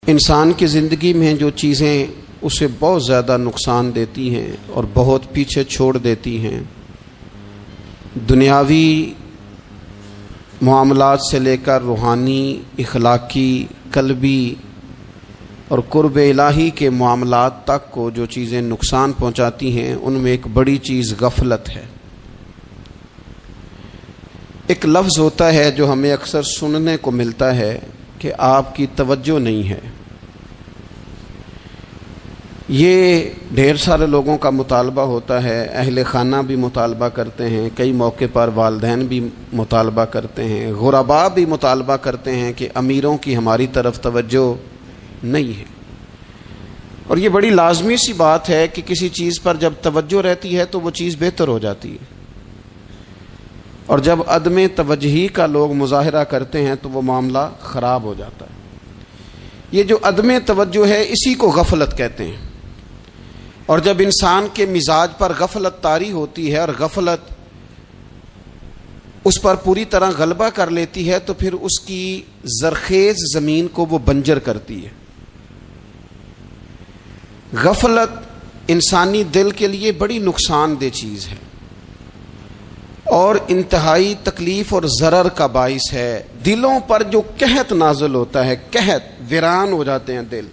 انسان کی زندگی میں جو چیزیں اسے بہت زیادہ نقصان دیتی ہیں اور بہت پیچھے چھوڑ دیتی ہیں، دنیاوی معاملات سے لے کر روحانی، اخلاقی، قلبی اور قرب الہی کے معاملات تک کو جو چیزیں نقصان پہنچاتی ہیں، ان میں ایک بڑی چیز غفلت ہے۔ ایک لفظ ہوتا ہے جو ہمیں اکثر سننے کو ملتا ہے کہ آپ کی توجہ نہیں ہے۔ یہ ڈھیر سارے لوگوں کا مطالبہ ہوتا ہے، اہل خانہ بھی مطالبہ کرتے ہیں، کئی موقع پر والدین بھی مطالبہ کرتے ہیں، غرباء بھی مطالبہ کرتے ہیں کہ امیروں کی ہماری طرف توجہ نہیں ہے۔ اور یہ بڑی لازمی سی بات ہے کہ کسی چیز پر جب توجہ رہتی ہے تو وہ چیز بہتر ہو جاتی ہے، اور جب عدم توجہی کا لوگ مظاہرہ کرتے ہیں تو وہ معاملہ خراب ہو جاتا ہے۔ یہ جو عدم توجہ ہے اسی کو غفلت کہتے ہیں، اور جب انسان کے مزاج پر غفلت طاری ہوتی ہے اور غفلت اس پر پوری طرح غلبہ کر لیتی ہے تو پھر اس کی زرخیز زمین کو وہ بنجر کرتی ہے۔ غفلت انسانی دل کے لیے بڑی نقصان دہ چیز ہے اور انتہائی تکلیف اور ضرر کا باعث ہے۔ دلوں پر جو قحط نازل ہوتا ہے، قحط، ویران ہو جاتے ہیں دل،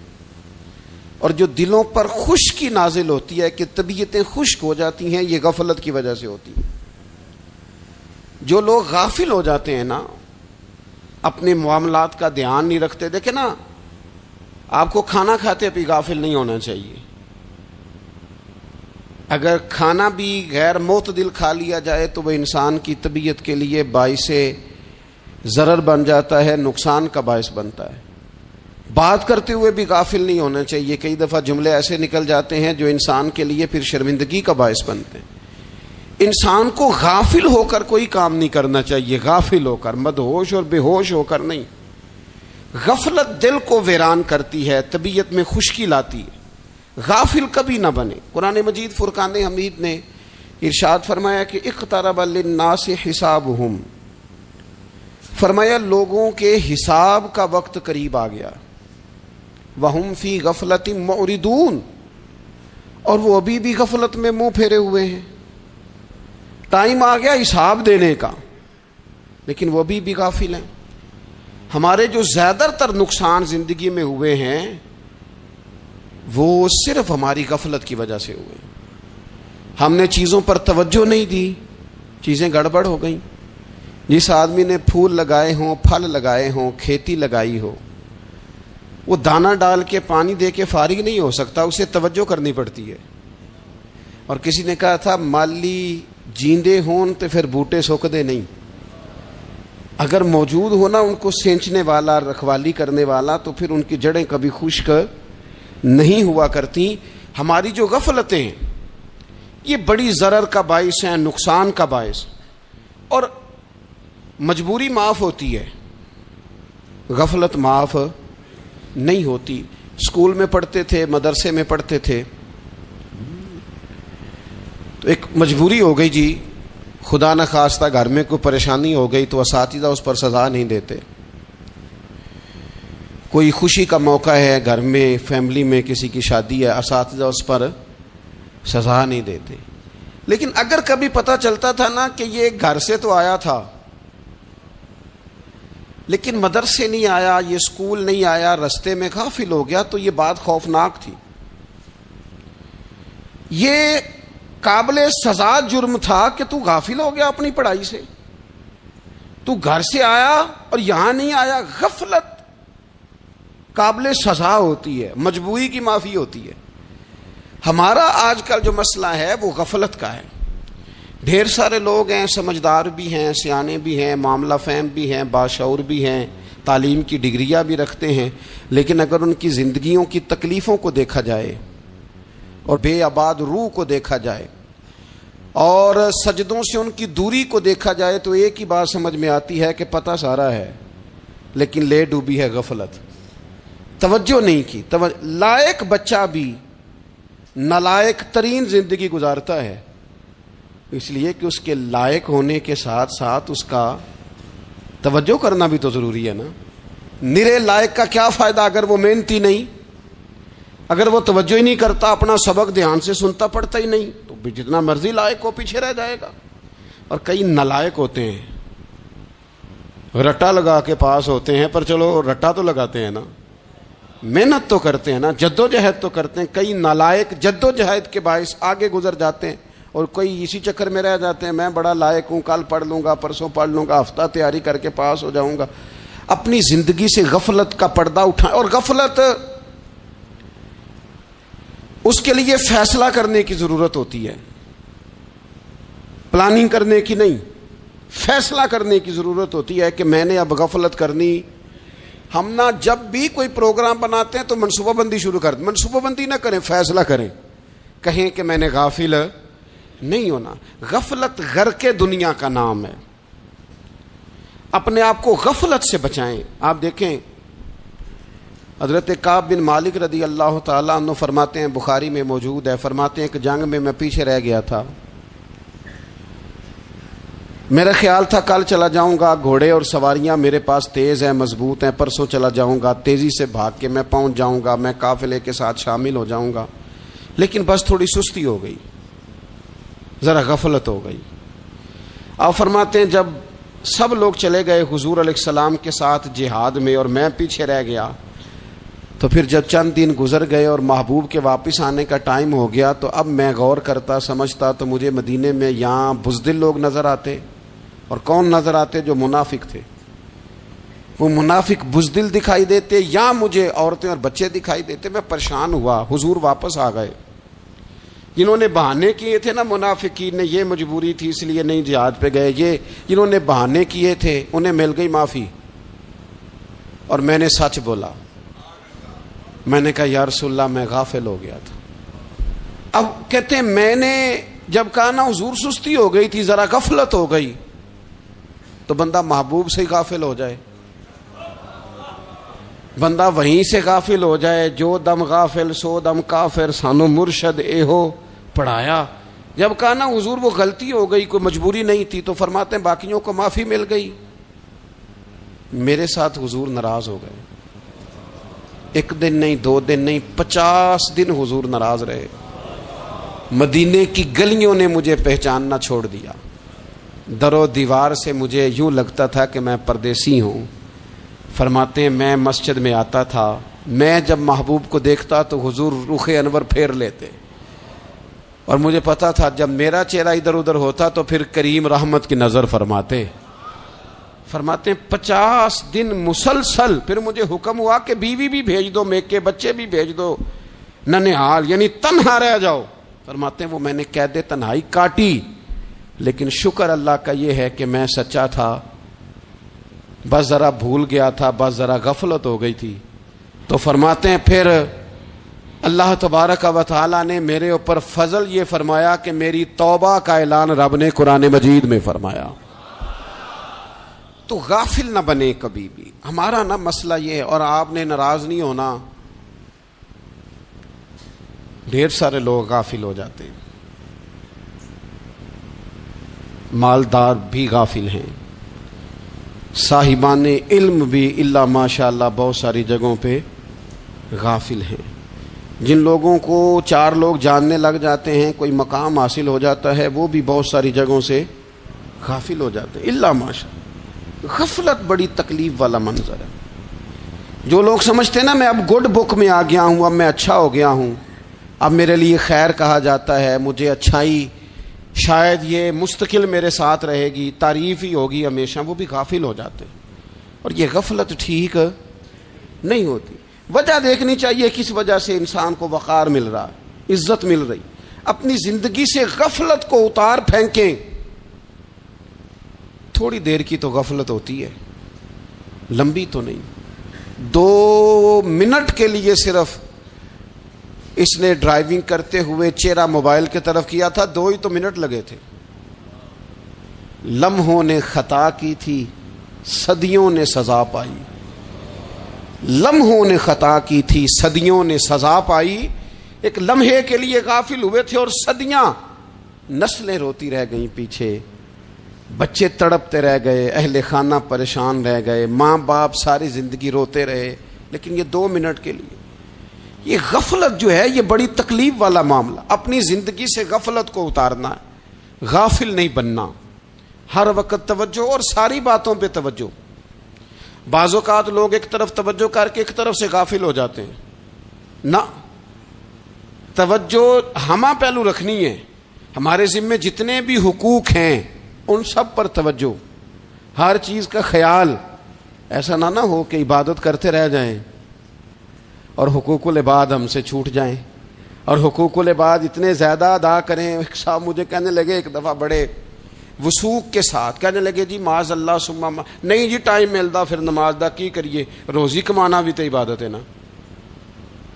اور جو دلوں پر خشکی نازل ہوتی ہے کہ طبیعتیں خشک ہو جاتی ہیں، یہ غفلت کی وجہ سے ہوتی ہے۔ جو لوگ غافل ہو جاتے ہیں نا، اپنے معاملات کا دھیان نہیں رکھتے، دیکھیں نا، آپ کو کھانا کھاتے بھی غافل نہیں ہونا چاہیے۔ اگر کھانا بھی غیر معتدل کھا لیا جائے تو وہ انسان کی طبیعت کے لیے باعث ضرر بن جاتا ہے، نقصان کا باعث بنتا ہے۔ بات کرتے ہوئے بھی غافل نہیں ہونا چاہیے، کئی دفعہ جملے ایسے نکل جاتے ہیں جو انسان کے لیے پھر شرمندگی کا باعث بنتے ہیں۔ انسان کو غافل ہو کر کوئی کام نہیں کرنا چاہیے، غافل ہو کر، مدہوش اور بے ہوش ہو کر نہیں۔ غفلت دل کو ویران کرتی ہے، طبیعت میں خشکی لاتی ہے۔ غافل کبھی نہ بنے۔ قرآن مجید فرقان حمید نے ارشاد فرمایا کہ اقترب للناس حسابہم، فرمایا لوگوں کے حساب کا وقت قریب آ گیا، وہم فی غفلۃ معرضون، اور وہ ابھی بھی غفلت میں منہ پھیرے ہوئے ہیں۔ ٹائم آ گیا حساب دینے کا، لیکن وہ ابھی بھی غافل ہیں۔ ہمارے جو زیادہ تر نقصان زندگی میں ہوئے ہیں وہ صرف ہماری غفلت کی وجہ سے ہوئے۔ ہم نے چیزوں پر توجہ نہیں دی، چیزیں گڑبڑ ہو گئیں۔ جس آدمی نے پھول لگائے ہوں، پھل لگائے ہوں، کھیتی لگائی ہو، وہ دانہ ڈال کے پانی دے کے فارغ نہیں ہو سکتا، اسے توجہ کرنی پڑتی ہے۔ اور کسی نے کہا تھا مالی جیندے ہون تو پھر بوٹے سوکدے نہیں، اگر موجود ہونا ان کو سینچنے والا، رکھوالی کرنے والا، تو پھر ان کی جڑیں کبھی خشک نہیں ہوا کرتی۔ ہماری جو غفلتیں ہیں یہ بڑی ضرر کا باعث ہیں، نقصان کا باعث، اور مجبوری معاف ہوتی ہے، غفلت معاف نہیں ہوتی۔ اسکول میں پڑھتے تھے، مدرسے میں پڑھتے تھے، تو ایک مجبوری ہو گئی جی، خدا نخواستہ گھر میں کوئی پریشانی ہو گئی تو اساتذہ اس پر سزا نہیں دیتے۔ کوئی خوشی کا موقع ہے گھر میں، فیملی میں کسی کی شادی ہے، اساتذہ اس پر سزا نہیں دیتے۔ لیکن اگر کبھی پتہ چلتا تھا نا کہ یہ گھر سے تو آیا تھا لیکن مدرسے نہیں آیا، یہ اسکول نہیں آیا، رستے میں غافل ہو گیا، تو یہ بات خوفناک تھی۔ یہ قابل سزا جرم تھا کہ تو غافل ہو گیا اپنی پڑھائی سے، تو گھر سے آیا اور یہاں نہیں آیا۔ غفلت قابل سزا ہوتی ہے، مجبوری کی معافی ہوتی ہے۔ ہمارا آج کل جو مسئلہ ہے وہ غفلت کا ہے۔ ڈھیر سارے لوگ ہیں، سمجھدار بھی ہیں، سیانے بھی ہیں، معاملہ فہم بھی ہیں، باشعور بھی ہیں، تعلیم کی ڈگریاں بھی رکھتے ہیں، لیکن اگر ان کی زندگیوں کی تکلیفوں کو دیکھا جائے اور بے آباد روح کو دیکھا جائے اور سجدوں سے ان کی دوری کو دیکھا جائے تو ایک ہی بات سمجھ میں آتی ہے کہ پتہ سارا ہے لیکن لے ڈوبی ہے غفلت، توجہ نہیں کی۔ لائق بچہ بھی نالائق ترین زندگی گزارتا ہے، اس لیے کہ اس کے لائق ہونے کے ساتھ ساتھ اس کا توجہ کرنا بھی تو ضروری ہے نا۔ نرے لائق کا کیا فائدہ اگر وہ محنتی نہیں، اگر وہ توجہ ہی نہیں کرتا، اپنا سبق دھیان سے سنتا پڑھتا ہی نہیں، تو بھی جتنا مرضی لائق ہو پیچھے رہ جائے گا۔ اور کئی نالائق ہوتے ہیں، رٹا لگا کے پاس ہوتے ہیں، پر چلو رٹا تو لگاتے ہیں نا، محنت تو کرتے ہیں نا، جدوجہد تو کرتے ہیں۔ کئی نالائق جدوجہد کے باعث آگے گزر جاتے ہیں، اور کوئی اسی چکر میں رہ جاتے ہیں، میں بڑا لائق ہوں، کل پڑھ لوں گا، پرسوں پڑھ لوں گا، ہفتہ تیاری کر کے پاس ہو جاؤں گا۔ اپنی زندگی سے غفلت کا پردہ اٹھائیں، اور غفلت اس کے لیے فیصلہ کرنے کی ضرورت ہوتی ہے، پلاننگ کرنے کی نہیں، فیصلہ کرنے کی ضرورت ہوتی ہے کہ میں نے اب غفلت کرنی۔ ہم نہ جب بھی کوئی پروگرام بناتے ہیں تو منصوبہ بندی شروع کر دیں، منصوبہ بندی نہ کریں، فیصلہ کریں، کہیں کہ میں نے غافل نہیں ہونا۔ غفلت غرق دنیا کا نام ہے، اپنے آپ کو غفلت سے بچائیں۔ آپ دیکھیں حضرت کعب بن مالک رضی اللہ تعالیٰ عنہ فرماتے ہیں، بخاری میں موجود ہے، فرماتے ہیں کہ جنگ میں پیچھے رہ گیا تھا، میرا خیال تھا کل چلا جاؤں گا، گھوڑے اور سواریاں میرے پاس تیز ہیں، مضبوط ہیں، پرسوں چلا جاؤں گا، تیزی سے بھاگ کے میں پہنچ جاؤں گا، میں قافلے کے ساتھ شامل ہو جاؤں گا، لیکن بس تھوڑی سستی ہو گئی، ذرا غفلت ہو گئی۔ آپ فرماتے ہیں جب سب لوگ چلے گئے حضور علیہ السلام کے ساتھ جہاد میں اور میں پیچھے رہ گیا، تو پھر جب چند دن گزر گئے اور محبوب کے واپس آنے کا ٹائم ہو گیا، تو اب میں غور کرتا سمجھتا تو مجھے مدینے میں یہاں بزدل لوگ نظر آتے، اور کون نظر آتے؟ جو منافق تھے، وہ منافق بزدل دکھائی دیتے، یا مجھے عورتیں اور بچے دکھائی دیتے۔ میں پریشان ہوا، حضور واپس آ گئے۔ جنہوں نے بہانے کیے تھے نا منافقین نے، یہ مجبوری تھی اس لیے نہیں جہاد پہ گئے، یہ جنہوں نے بہانے کیے تھے انہیں مل گئی معافی، اور میں نے سچ بولا، میں نے کہا یا رسول اللہ میں غافل ہو گیا تھا۔ اب کہتے ہیں میں نے جب کہا نا حضور سستی ہو گئی تھی، ذرا غفلت ہو گئی، تو بندہ محبوب سے ہی غافل ہو جائے، بندہ وہیں سے غافل ہو جائے۔ جو دم غافل سو دم کافر، سانو مرشد اے ہو پڑھایا۔ جب کہا نا حضور وہ غلطی ہو گئی، کوئی مجبوری نہیں تھی، تو فرماتے ہیں باقیوں کو معافی مل گئی، میرے ساتھ حضور ناراض ہو گئے۔ ایک دن نہیں، 2 دن نہیں، 50 دن حضور ناراض رہے۔ مدینے کی گلیوں نے مجھے پہچاننا چھوڑ دیا، در و دیوار سے مجھے یوں لگتا تھا کہ میں پردیسی ہوں۔ فرماتے ہیں میں مسجد میں آتا تھا، میں جب محبوب کو دیکھتا تو حضور رخ انور پھیر لیتے، اور مجھے پتا تھا جب میرا چہرہ ادھر ادھر ہوتا تو پھر کریم رحمت کی نظر فرماتے۔ فرماتے ہیں 50 دن مسلسل، پھر مجھے حکم ہوا کہ بیوی بھی بھیج دو، میکے بچے بھی بھیج دو، ننھال یعنی تنہا رہ جاؤ۔ فرماتے ہیں وہ میں نے قید تنہائی کاٹی، لیکن شکر اللہ کا یہ ہے کہ میں سچا تھا، بس ذرا بھول گیا تھا، بس ذرا غفلت ہو گئی تھی۔ تو فرماتے ہیں پھر اللہ تبارک و تعالی نے میرے اوپر فضل یہ فرمایا کہ میری توبہ کا اعلان رب نے قرآن مجید میں فرمایا۔ تو غافل نہ بنے کبھی بھی۔ ہمارا نا مسئلہ یہ ہے، اور آپ نے ناراض نہیں ہونا، ڈھیر سارے لوگ غافل ہو جاتے ہیں، مالدار بھی غافل ہیں، صاحبان علم بھی الا ماشاء اللہ بہت ساری جگہوں پہ غافل ہیں۔ جن لوگوں کو 4 لوگ جاننے لگ جاتے ہیں، کوئی مقام حاصل ہو جاتا ہے، وہ بھی بہت ساری جگہوں سے غافل ہو جاتے ہیں الا ماشاء اللہ۔ غفلت بڑی تکلیف والا منظر ہے۔ جو لوگ سمجھتے ہیں نا میں اب گڈ بک میں آ گیا ہوں، اب میں اچھا ہو گیا ہوں، اب میرے لیے خیر کہا جاتا ہے، مجھے اچھائی شاید یہ مستقل میرے ساتھ رہے گی، تعریف ہی ہوگی ہمیشہ، وہ بھی غافل ہو جاتے ہیں۔ اور یہ غفلت ٹھیک نہیں ہوتی۔ وجہ دیکھنی چاہیے کس وجہ سے انسان کو وقار مل رہا ہے، عزت مل رہی۔ اپنی زندگی سے غفلت کو اتار پھینکیں۔ تھوڑی دیر کی تو غفلت ہوتی ہے، لمبی تو نہیں۔ 2 منٹ کے لیے صرف اس نے ڈرائیونگ کرتے ہوئے چہرہ موبائل کی طرف کیا تھا، 2 ہی تو منٹ لگے تھے۔ لمحوں نے خطا کی تھی، صدیوں نے سزا پائی۔ لمحوں نے خطا کی تھی، صدیوں نے سزا پائی۔ ایک لمحے کے لیے غافل ہوئے تھے اور صدیاں، نسلیں روتی رہ گئیں پیچھے۔ بچے تڑپتے رہ گئے، اہل خانہ پریشان رہ گئے، ماں باپ ساری زندگی روتے رہے، لیکن یہ 2 منٹ کے لیے یہ غفلت جو ہے یہ بڑی تکلیف والا معاملہ. اپنی زندگی سے غفلت کو اتارنا ہے، غافل نہیں بننا، ہر وقت توجہ اور ساری باتوں پہ توجہ. بعض اوقات لوگ ایک طرف توجہ کر کے ایک طرف سے غافل ہو جاتے ہیں. نہ، توجہ ہمہ پہلو رکھنی ہے. ہمارے ذمے جتنے بھی حقوق ہیں ان سب پر توجہ، ہر چیز کا خیال. ایسا نہ ہو کہ عبادت کرتے رہ جائیں اور حقوق العباد ہم سے چھوٹ جائیں، اور حقوق العباد اتنے زیادہ ادا کریں. ایک صاحب مجھے کہنے لگے ایک دفعہ بڑے وثوق کے ساتھ کہنے لگے جی معاذ اللہ سما نہیں جی ٹائم ملتا پھر نماز دا کی کریے، روزی کمانا بھی تو عبادت ہے نا.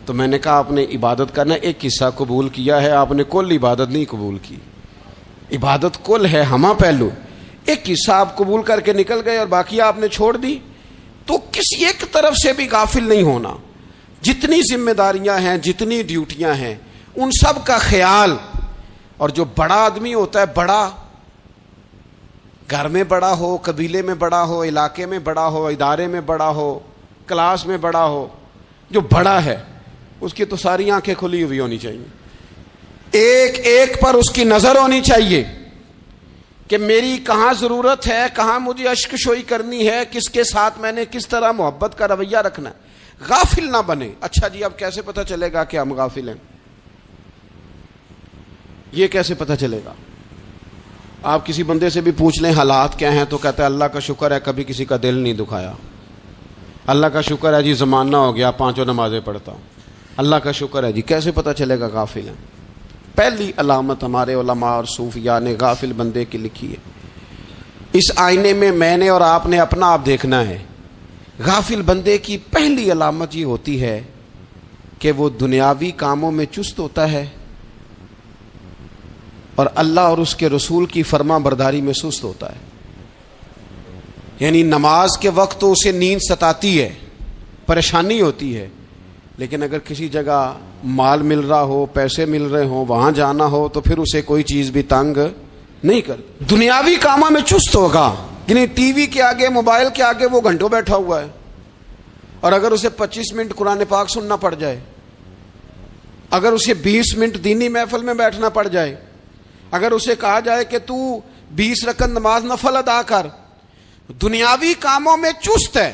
تو میں نے کہا آپ نے عبادت کرنا ایک حصہ قبول کیا ہے، آپ نے کل عبادت نہیں قبول کی. عبادت کل ہے، ہمہ پہلو. ایک حصہ آپ قبول کر کے نکل گئے اور باقی آپ نے چھوڑ دی. تو کسی ایک طرف سے بھی غافل نہیں ہونا. جتنی ذمہ داریاں ہیں، جتنی ڈیوٹیاں ہیں، ان سب کا خیال. اور جو بڑا آدمی ہوتا ہے، بڑا گھر میں بڑا ہو، قبیلے میں بڑا ہو، علاقے میں بڑا ہو، ادارے میں بڑا ہو، کلاس میں بڑا ہو، جو بڑا ہے اس کی تو ساری آنکھیں کھلی ہوئی ہونی چاہیے. ایک ایک پر اس کی نظر ہونی چاہیے کہ میری کہاں ضرورت ہے، کہاں مجھے اشک شوئی کرنی ہے، کس کے ساتھ میں نے کس طرح محبت کا رویہ رکھنا ہے. غافل نہ بنے. اچھا جی اب کیسے پتہ چلے گا کہ ہم غافل ہیں؟ یہ کیسے پتہ چلے گا؟ آپ کسی بندے سے بھی پوچھ لیں حالات کیا ہیں تو کہتا ہے اللہ کا شکر ہے کبھی کسی کا دل نہیں دکھایا، اللہ کا شکر ہے جی زمانہ ہو گیا 5 نمازیں پڑھتا ہوں، اللہ کا شکر ہے جی. کیسے پتہ چلے گا غافل ہیں؟ پہلی علامت ہمارے علماء اور صوفیاء نے غافل بندے کی لکھی ہے. اس آئینے میں میں نے اور آپ نے اپنا آپ دیکھنا ہے. غافل بندے کی پہلی علامت یہ ہوتی ہے کہ وہ دنیاوی کاموں میں چست ہوتا ہے اور اللہ اور اس کے رسول کی فرما برداری میں سست ہوتا ہے. یعنی نماز کے وقت تو اسے نیند ستاتی ہے، پریشانی ہوتی ہے، لیکن اگر کسی جگہ مال مل رہا ہو، پیسے مل رہے ہوں، وہاں جانا ہو تو پھر اسے کوئی چیز بھی تنگ نہیں کر. دنیاوی کاموں میں چست ہوگا، یعنی ٹی وی کے آگے، موبائل کے آگے وہ گھنٹوں بیٹھا ہوا ہے. اور اگر اسے 25 منٹ قرآن پاک سننا پڑ جائے، اگر اسے 20 منٹ دینی محفل میں بیٹھنا پڑ جائے، اگر اسے کہا جائے کہ تو 20 رکعت نماز نفل ادا کر، دنیاوی کاموں میں چست ہے،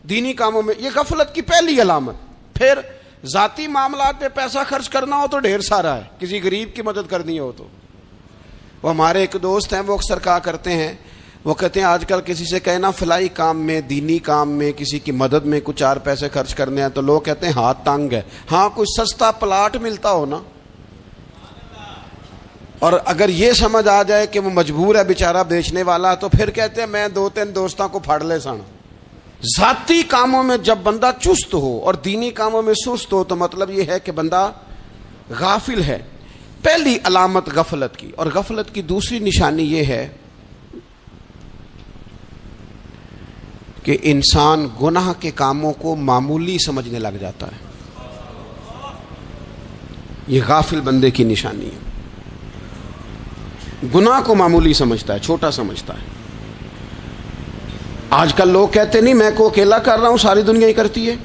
دینی کاموں میں، یہ غفلت کی پہلی علامت. پھر ذاتی معاملات پہ پیسہ خرچ کرنا ہو تو ڈھیر سارا ہے، کسی غریب کی مدد کرنی ہو تو. وہ ہمارے ایک دوست ہیں، وہ اکثر کہا کرتے ہیں، وہ کہتے ہیں آج کل کسی سے کہنا فلائی کام میں، دینی کام میں، کسی کی مدد میں کچھ 4 پیسے خرچ کرنے ہیں تو لوگ کہتے ہیں ہاتھ تنگ ہے. ہاں کوئی سستا پلاٹ ملتا ہو نا، اور اگر یہ سمجھ آ جائے کہ وہ مجبور ہے بیچارہ بیچنے والا، تو پھر کہتے ہیں میں 2-3 دوستوں کو پھاڑ لے سن. ذاتی کاموں میں جب بندہ چست ہو اور دینی کاموں میں سست ہو تو مطلب یہ ہے کہ بندہ غافل ہے. پہلی علامت غفلت کی. اور غفلت کی دوسری نشانی یہ ہے کہ انسان گناہ کے کاموں کو معمولی سمجھنے لگ جاتا ہے. یہ غافل بندے کی نشانی ہے. گناہ کو معمولی سمجھتا ہے، چھوٹا سمجھتا ہے. آج کل لوگ کہتے نہیں میں کو اکیلا کر رہا ہوں، ساری دنیا ہی کرتی ہے.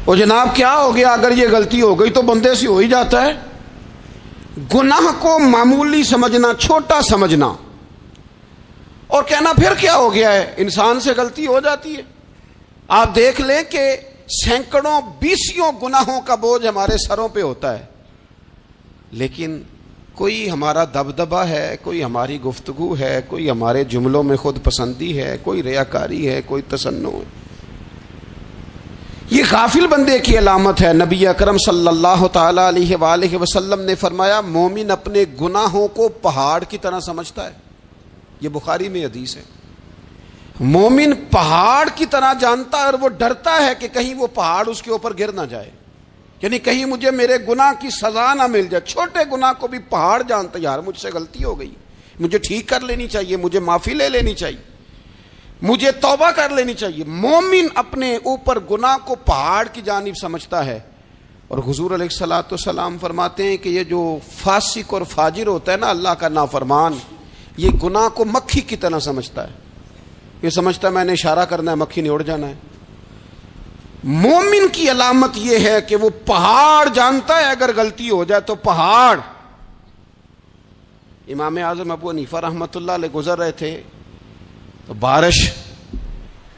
اور جناب کیا ہو گیا اگر یہ غلطی ہو گئی تو بندے سے ہو ہی جاتا ہے. گناہ کو معمولی سمجھنا، چھوٹا سمجھنا اور کہنا پھر کیا ہو گیا ہے، انسان سے غلطی ہو جاتی ہے. آپ دیکھ لیں کہ سینکڑوں بیسیوں گناہوں کا بوجھ ہمارے سروں پہ ہوتا ہے، لیکن کوئی ہمارا دبدبہ ہے، کوئی ہماری گفتگو ہے، کوئی ہمارے جملوں میں خود پسندی ہے، کوئی ریاکاری ہے، کوئی تصنع ہے. یہ غافل بندے کی علامت ہے. نبی اکرم صلی اللہ تعالی علیہ وآلہ وسلم نے فرمایا مومن اپنے گناہوں کو پہاڑ کی طرح سمجھتا ہے. یہ بخاری میں حدیث ہے. مومن پہاڑ کی طرح جانتا ہے اور وہ ڈرتا ہے کہ کہیں وہ پہاڑ اس کے اوپر گر نہ جائے، یعنی کہیں مجھے میرے گناہ کی سزا نہ مل جائے. چھوٹے گناہ کو بھی پہاڑ جانتا ہے، یار مجھ سے غلطی ہو گئی، مجھے ٹھیک کر لینی چاہیے، مجھے معافی لے لینی چاہیے، مجھے توبہ کر لینی چاہیے. مومن اپنے اوپر گناہ کو پہاڑ کی جانب سمجھتا ہے. اور حضور علیہ الصلوۃ والسلام فرماتے ہیں کہ یہ جو فاسق اور فاجر ہوتا ہے نا، اللہ کا نافرمان، یہ گناہ کو مکھی کی طرح سمجھتا ہے. یہ سمجھتا ہے میں نے اشارہ کرنا ہے مکھی نے اڑ جانا ہے. مومن کی علامت یہ ہے کہ وہ پہاڑ جانتا ہے اگر غلطی ہو جائے تو پہاڑ. امام اعظم ابو حنیفہ رحمۃ اللہ علیہ گزر رہے تھے تو بارش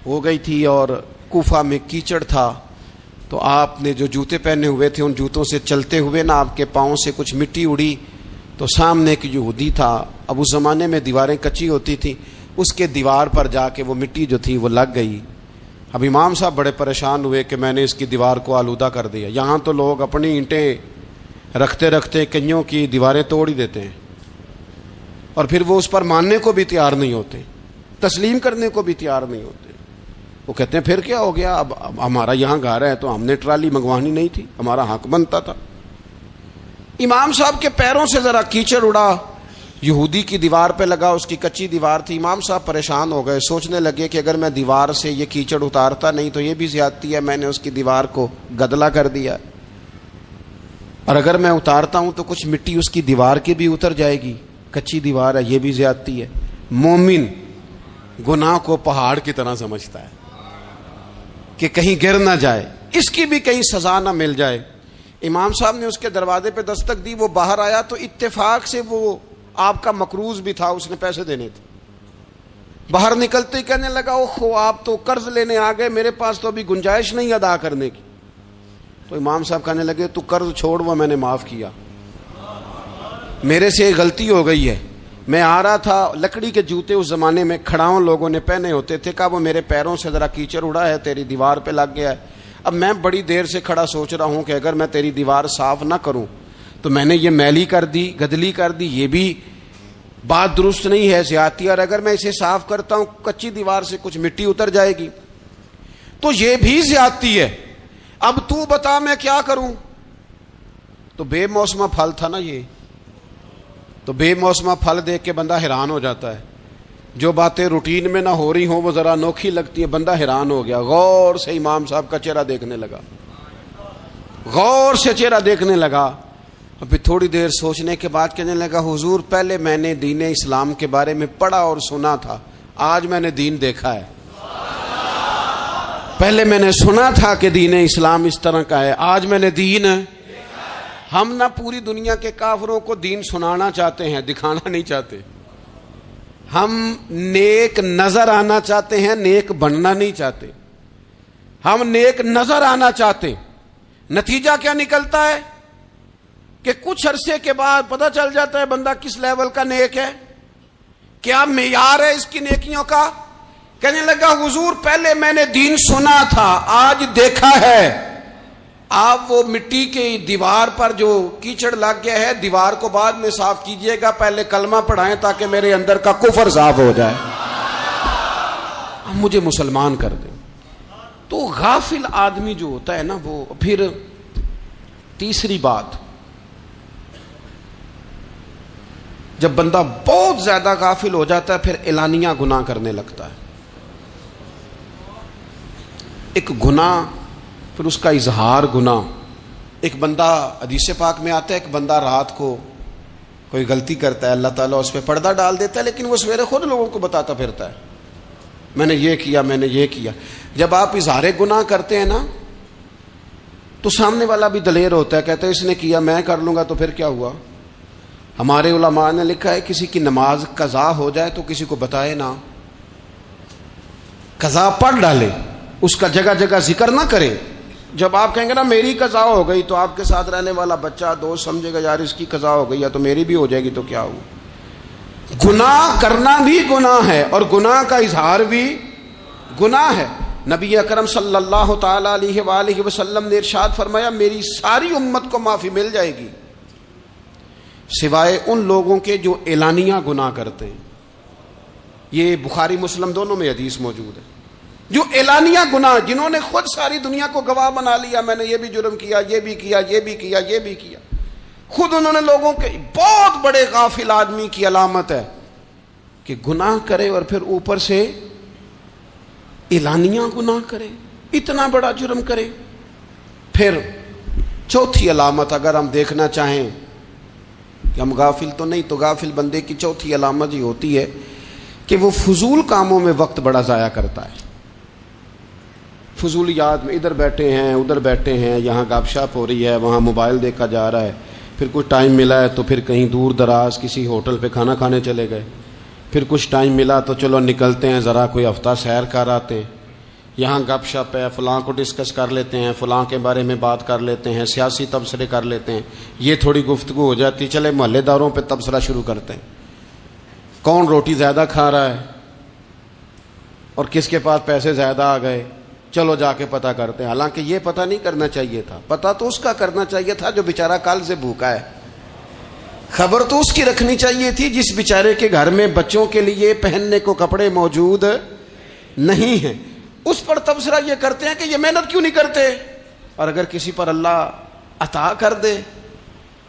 ہو گئی تھی اور کوفہ میں کیچڑ تھا, تو آپ نے جو جوتے پہنے ہوئے تھے ان جوتوں سے چلتے ہوئے نا آپ کے پاؤں سے کچھ مٹی اڑی, تو سامنے ایک یہودی تھا, اب اس زمانے میں دیواریں کچی ہوتی تھیں, اس کے دیوار پر جا کے وہ مٹی جو تھی وہ لگ گئی. اب امام صاحب بڑے پریشان ہوئے کہ میں نے اس کی دیوار کو آلودہ کر دیا. یہاں تو لوگ اپنی اینٹیں رکھتے رکھتے کئیوں کی دیواریں توڑ ہی دیتے ہیں, اور پھر وہ اس پر ماننے کو بھی تیار نہیں ہوتے, تسلیم کرنے کو بھی تیار نہیں ہوتے. وہ کہتے ہیں پھر کیا ہو گیا, اب ہمارا یہاں گھر ہے تو ہم نے ٹرالی منگوانی نہیں تھی, ہمارا حق بنتا تھا. امام صاحب کے پیروں سے ذرا کیچڑ اڑا, یہودی کی دیوار پہ لگا, اس کی کچی دیوار تھی. امام صاحب پریشان ہو گئے, سوچنے لگے کہ اگر میں دیوار سے یہ کیچڑ اتارتا نہیں تو یہ بھی زیادتی ہے, میں نے اس کی دیوار کو گدلا کر دیا, اور اگر میں اتارتا ہوں تو کچھ مٹی اس کی دیوار کی بھی اتر جائے گی, کچی دیوار ہے, یہ بھی زیادتی ہے. مومن گناہ کو پہاڑ کی طرح سمجھتا ہے کہ کہیں گر نہ جائے, اس کی بھی کہیں سزا نہ مل جائے. امام صاحب نے اس کے دروازے پہ دستک دی, وہ باہر آیا تو اتفاق سے وہ آپ کا مقروض بھی تھا, اس نے پیسے دینے تھے. باہر نکلتے ہی کہنے لگا اوہو آپ تو قرض لینے آ گئے, میرے پاس تو ابھی گنجائش نہیں ادا کرنے کی. تو امام صاحب کہنے لگے تو قرض چھوڑ, وہ میں نے معاف کیا, میرے سے غلطی ہو گئی ہے. میں آ رہا تھا, لکڑی کے جوتے اس زمانے میں کھڑاؤں لوگوں نے پہنے ہوتے تھے, کہا وہ میرے پیروں سے ذرا کیچڑ اڑا ہے, تیری دیوار پہ لگ گیا ہے. اب میں بڑی دیر سے کھڑا سوچ رہا ہوں کہ اگر میں تیری دیوار صاف نہ کروں تو میں نے یہ میلی کر دی, گدلی کر دی, یہ بھی بات درست نہیں ہے, زیادتی. اور اگر میں اسے صاف کرتا ہوں کچی دیوار سے کچھ مٹی اتر جائے گی تو یہ بھی زیادتی ہے. اب تو بتا میں کیا کروں. تو بے موسمہ پھل تھا نا یہ, تو بے موسمہ پھل دیکھ کے بندہ حیران ہو جاتا ہے. جو باتیں روٹین میں نہ ہو رہی ہوں وہ ذرا انوکھی لگتی ہیں, بندہ حیران ہو گیا. غور سے امام صاحب کا چہرہ دیکھنے لگا, غور سے چہرہ دیکھنے لگا. اور پھر تھوڑی دیر سوچنے کے بعد کہنے لگا حضور پہلے میں نے دین اسلام کے بارے میں پڑھا اور سنا تھا, آج میں نے دین دیکھا ہے. پہلے میں نے سنا تھا کہ دین اسلام اس طرح کا ہے, آج میں نے دین. ہم نہ پوری دنیا کے کافروں کو دین سنانا چاہتے ہیں, دکھانا نہیں چاہتے. ہم نیک نظر آنا چاہتے ہیں, نیک بننا نہیں چاہتے. ہم نیک نظر آنا چاہتے. نتیجہ کیا نکلتا ہے کہ کچھ عرصے کے بعد پتہ چل جاتا ہے بندہ کس لیول کا نیک ہے, کیا معیار ہے اس کی نیکیوں کا. کہنے لگا حضور پہلے میں نے دین سنا تھا, آج دیکھا ہے. آپ وہ مٹی کی دیوار پر جو کیچڑ لگ گیا ہے, دیوار کو بعد میں صاف کیجئے گا, پہلے کلمہ پڑھائیں تاکہ میرے اندر کا کفر صاف ہو جائے, مجھے مسلمان کر دیں. تو غافل آدمی جو ہوتا ہے نا وہ. پھر تیسری بات, جب بندہ بہت زیادہ غافل ہو جاتا ہے پھر اعلانیہ گناہ کرنے لگتا ہے. ایک گناہ پھر اس کا اظہار گناہ. ایک بندہ حدیث پاک میں آتا ہے, ایک بندہ رات کو کوئی غلطی کرتا ہے, اللہ تعالیٰ اس پہ پردہ ڈال دیتا ہے, لیکن وہ سویرے خود لوگوں کو بتاتا پھرتا ہے میں نے یہ کیا, میں نے یہ کیا. جب آپ اظہار گناہ کرتے ہیں نا تو سامنے والا بھی دلیر ہوتا ہے, کہتا ہے اس نے کیا میں کر لوں گا تو پھر کیا ہوا. ہمارے علماء نے لکھا ہے کسی کی نماز قضا ہو جائے تو کسی کو بتائے نہ, قضا پڑھ ڈالے, اس کا جگہ جگہ ذکر نہ کرے. جب آپ کہیں گے نا میری قضا ہو گئی تو آپ کے ساتھ رہنے والا بچہ دوست سمجھے گا یار اس کی قضا ہو گئی یا تو میری بھی ہو جائے گی تو کیا ہو. گناہ کرنا بھی گناہ ہے اور گناہ کا اظہار بھی گناہ ہے. نبی اکرم صلی اللہ تعالی علیہ وآلہ وسلم نے ارشاد فرمایا میری ساری امت کو معافی مل جائے گی سوائے ان لوگوں کے جو اعلانیہ گناہ کرتے ہیں. یہ بخاری مسلم دونوں میں حدیث موجود ہے. جو اعلانیہ گناہ, جنہوں نے خود ساری دنیا کو گواہ بنا لیا, میں نے یہ بھی جرم کیا, یہ بھی کیا, یہ بھی کیا, یہ بھی کیا, خود انہوں نے لوگوں کے. بہت بڑے غافل آدمی کی علامت ہے کہ گناہ کرے اور پھر اوپر سے اعلانیہ گناہ کرے, اتنا بڑا جرم کرے. پھر چوتھی علامت اگر ہم دیکھنا چاہیں کہ ہم غافل تو نہیں. تو غافل بندے کی چوتھی علامت یہ ہوتی ہے کہ وہ فضول کاموں میں وقت بڑا ضائع کرتا ہے. فضولیات میں ادھر بیٹھے ہیں ادھر بیٹھے ہیں, یہاں گپ شپ ہو رہی ہے, وہاں موبائل دیکھا جا رہا ہے, پھر کچھ ٹائم ملا ہے تو پھر کہیں دور دراز کسی ہوٹل پہ کھانا کھانے چلے گئے, پھر کچھ ٹائم ملا تو چلو نکلتے ہیں ذرا کوئی ہفتہ سیر کر آتے ہیں, یہاں گپ شپ ہے, فلاں کو ڈسکس کر لیتے ہیں, فلاں کے بارے میں بات کر لیتے ہیں, سیاسی تبصرے کر لیتے ہیں, یہ تھوڑی گفتگو ہو جاتی, چلے محلے داروں پہ تبصرہ شروع کرتے ہیں, کون روٹی زیادہ کھا رہا ہے اور کس کے پاس پیسے زیادہ آ گئے, چلو جا کے پتہ کرتے ہیں. حالانکہ یہ پتہ نہیں کرنا چاہیے تھا, پتہ تو اس کا کرنا چاہیے تھا جو بیچارہ کل سے بھوکا ہے. خبر تو اس کی رکھنی چاہیے تھی جس بیچارے کے گھر میں بچوں کے لیے پہننے کو کپڑے موجود نہیں ہیں. اس پر تبصرہ یہ کرتے ہیں کہ یہ محنت کیوں نہیں کرتے, اور اگر کسی پر اللہ عطا کر دے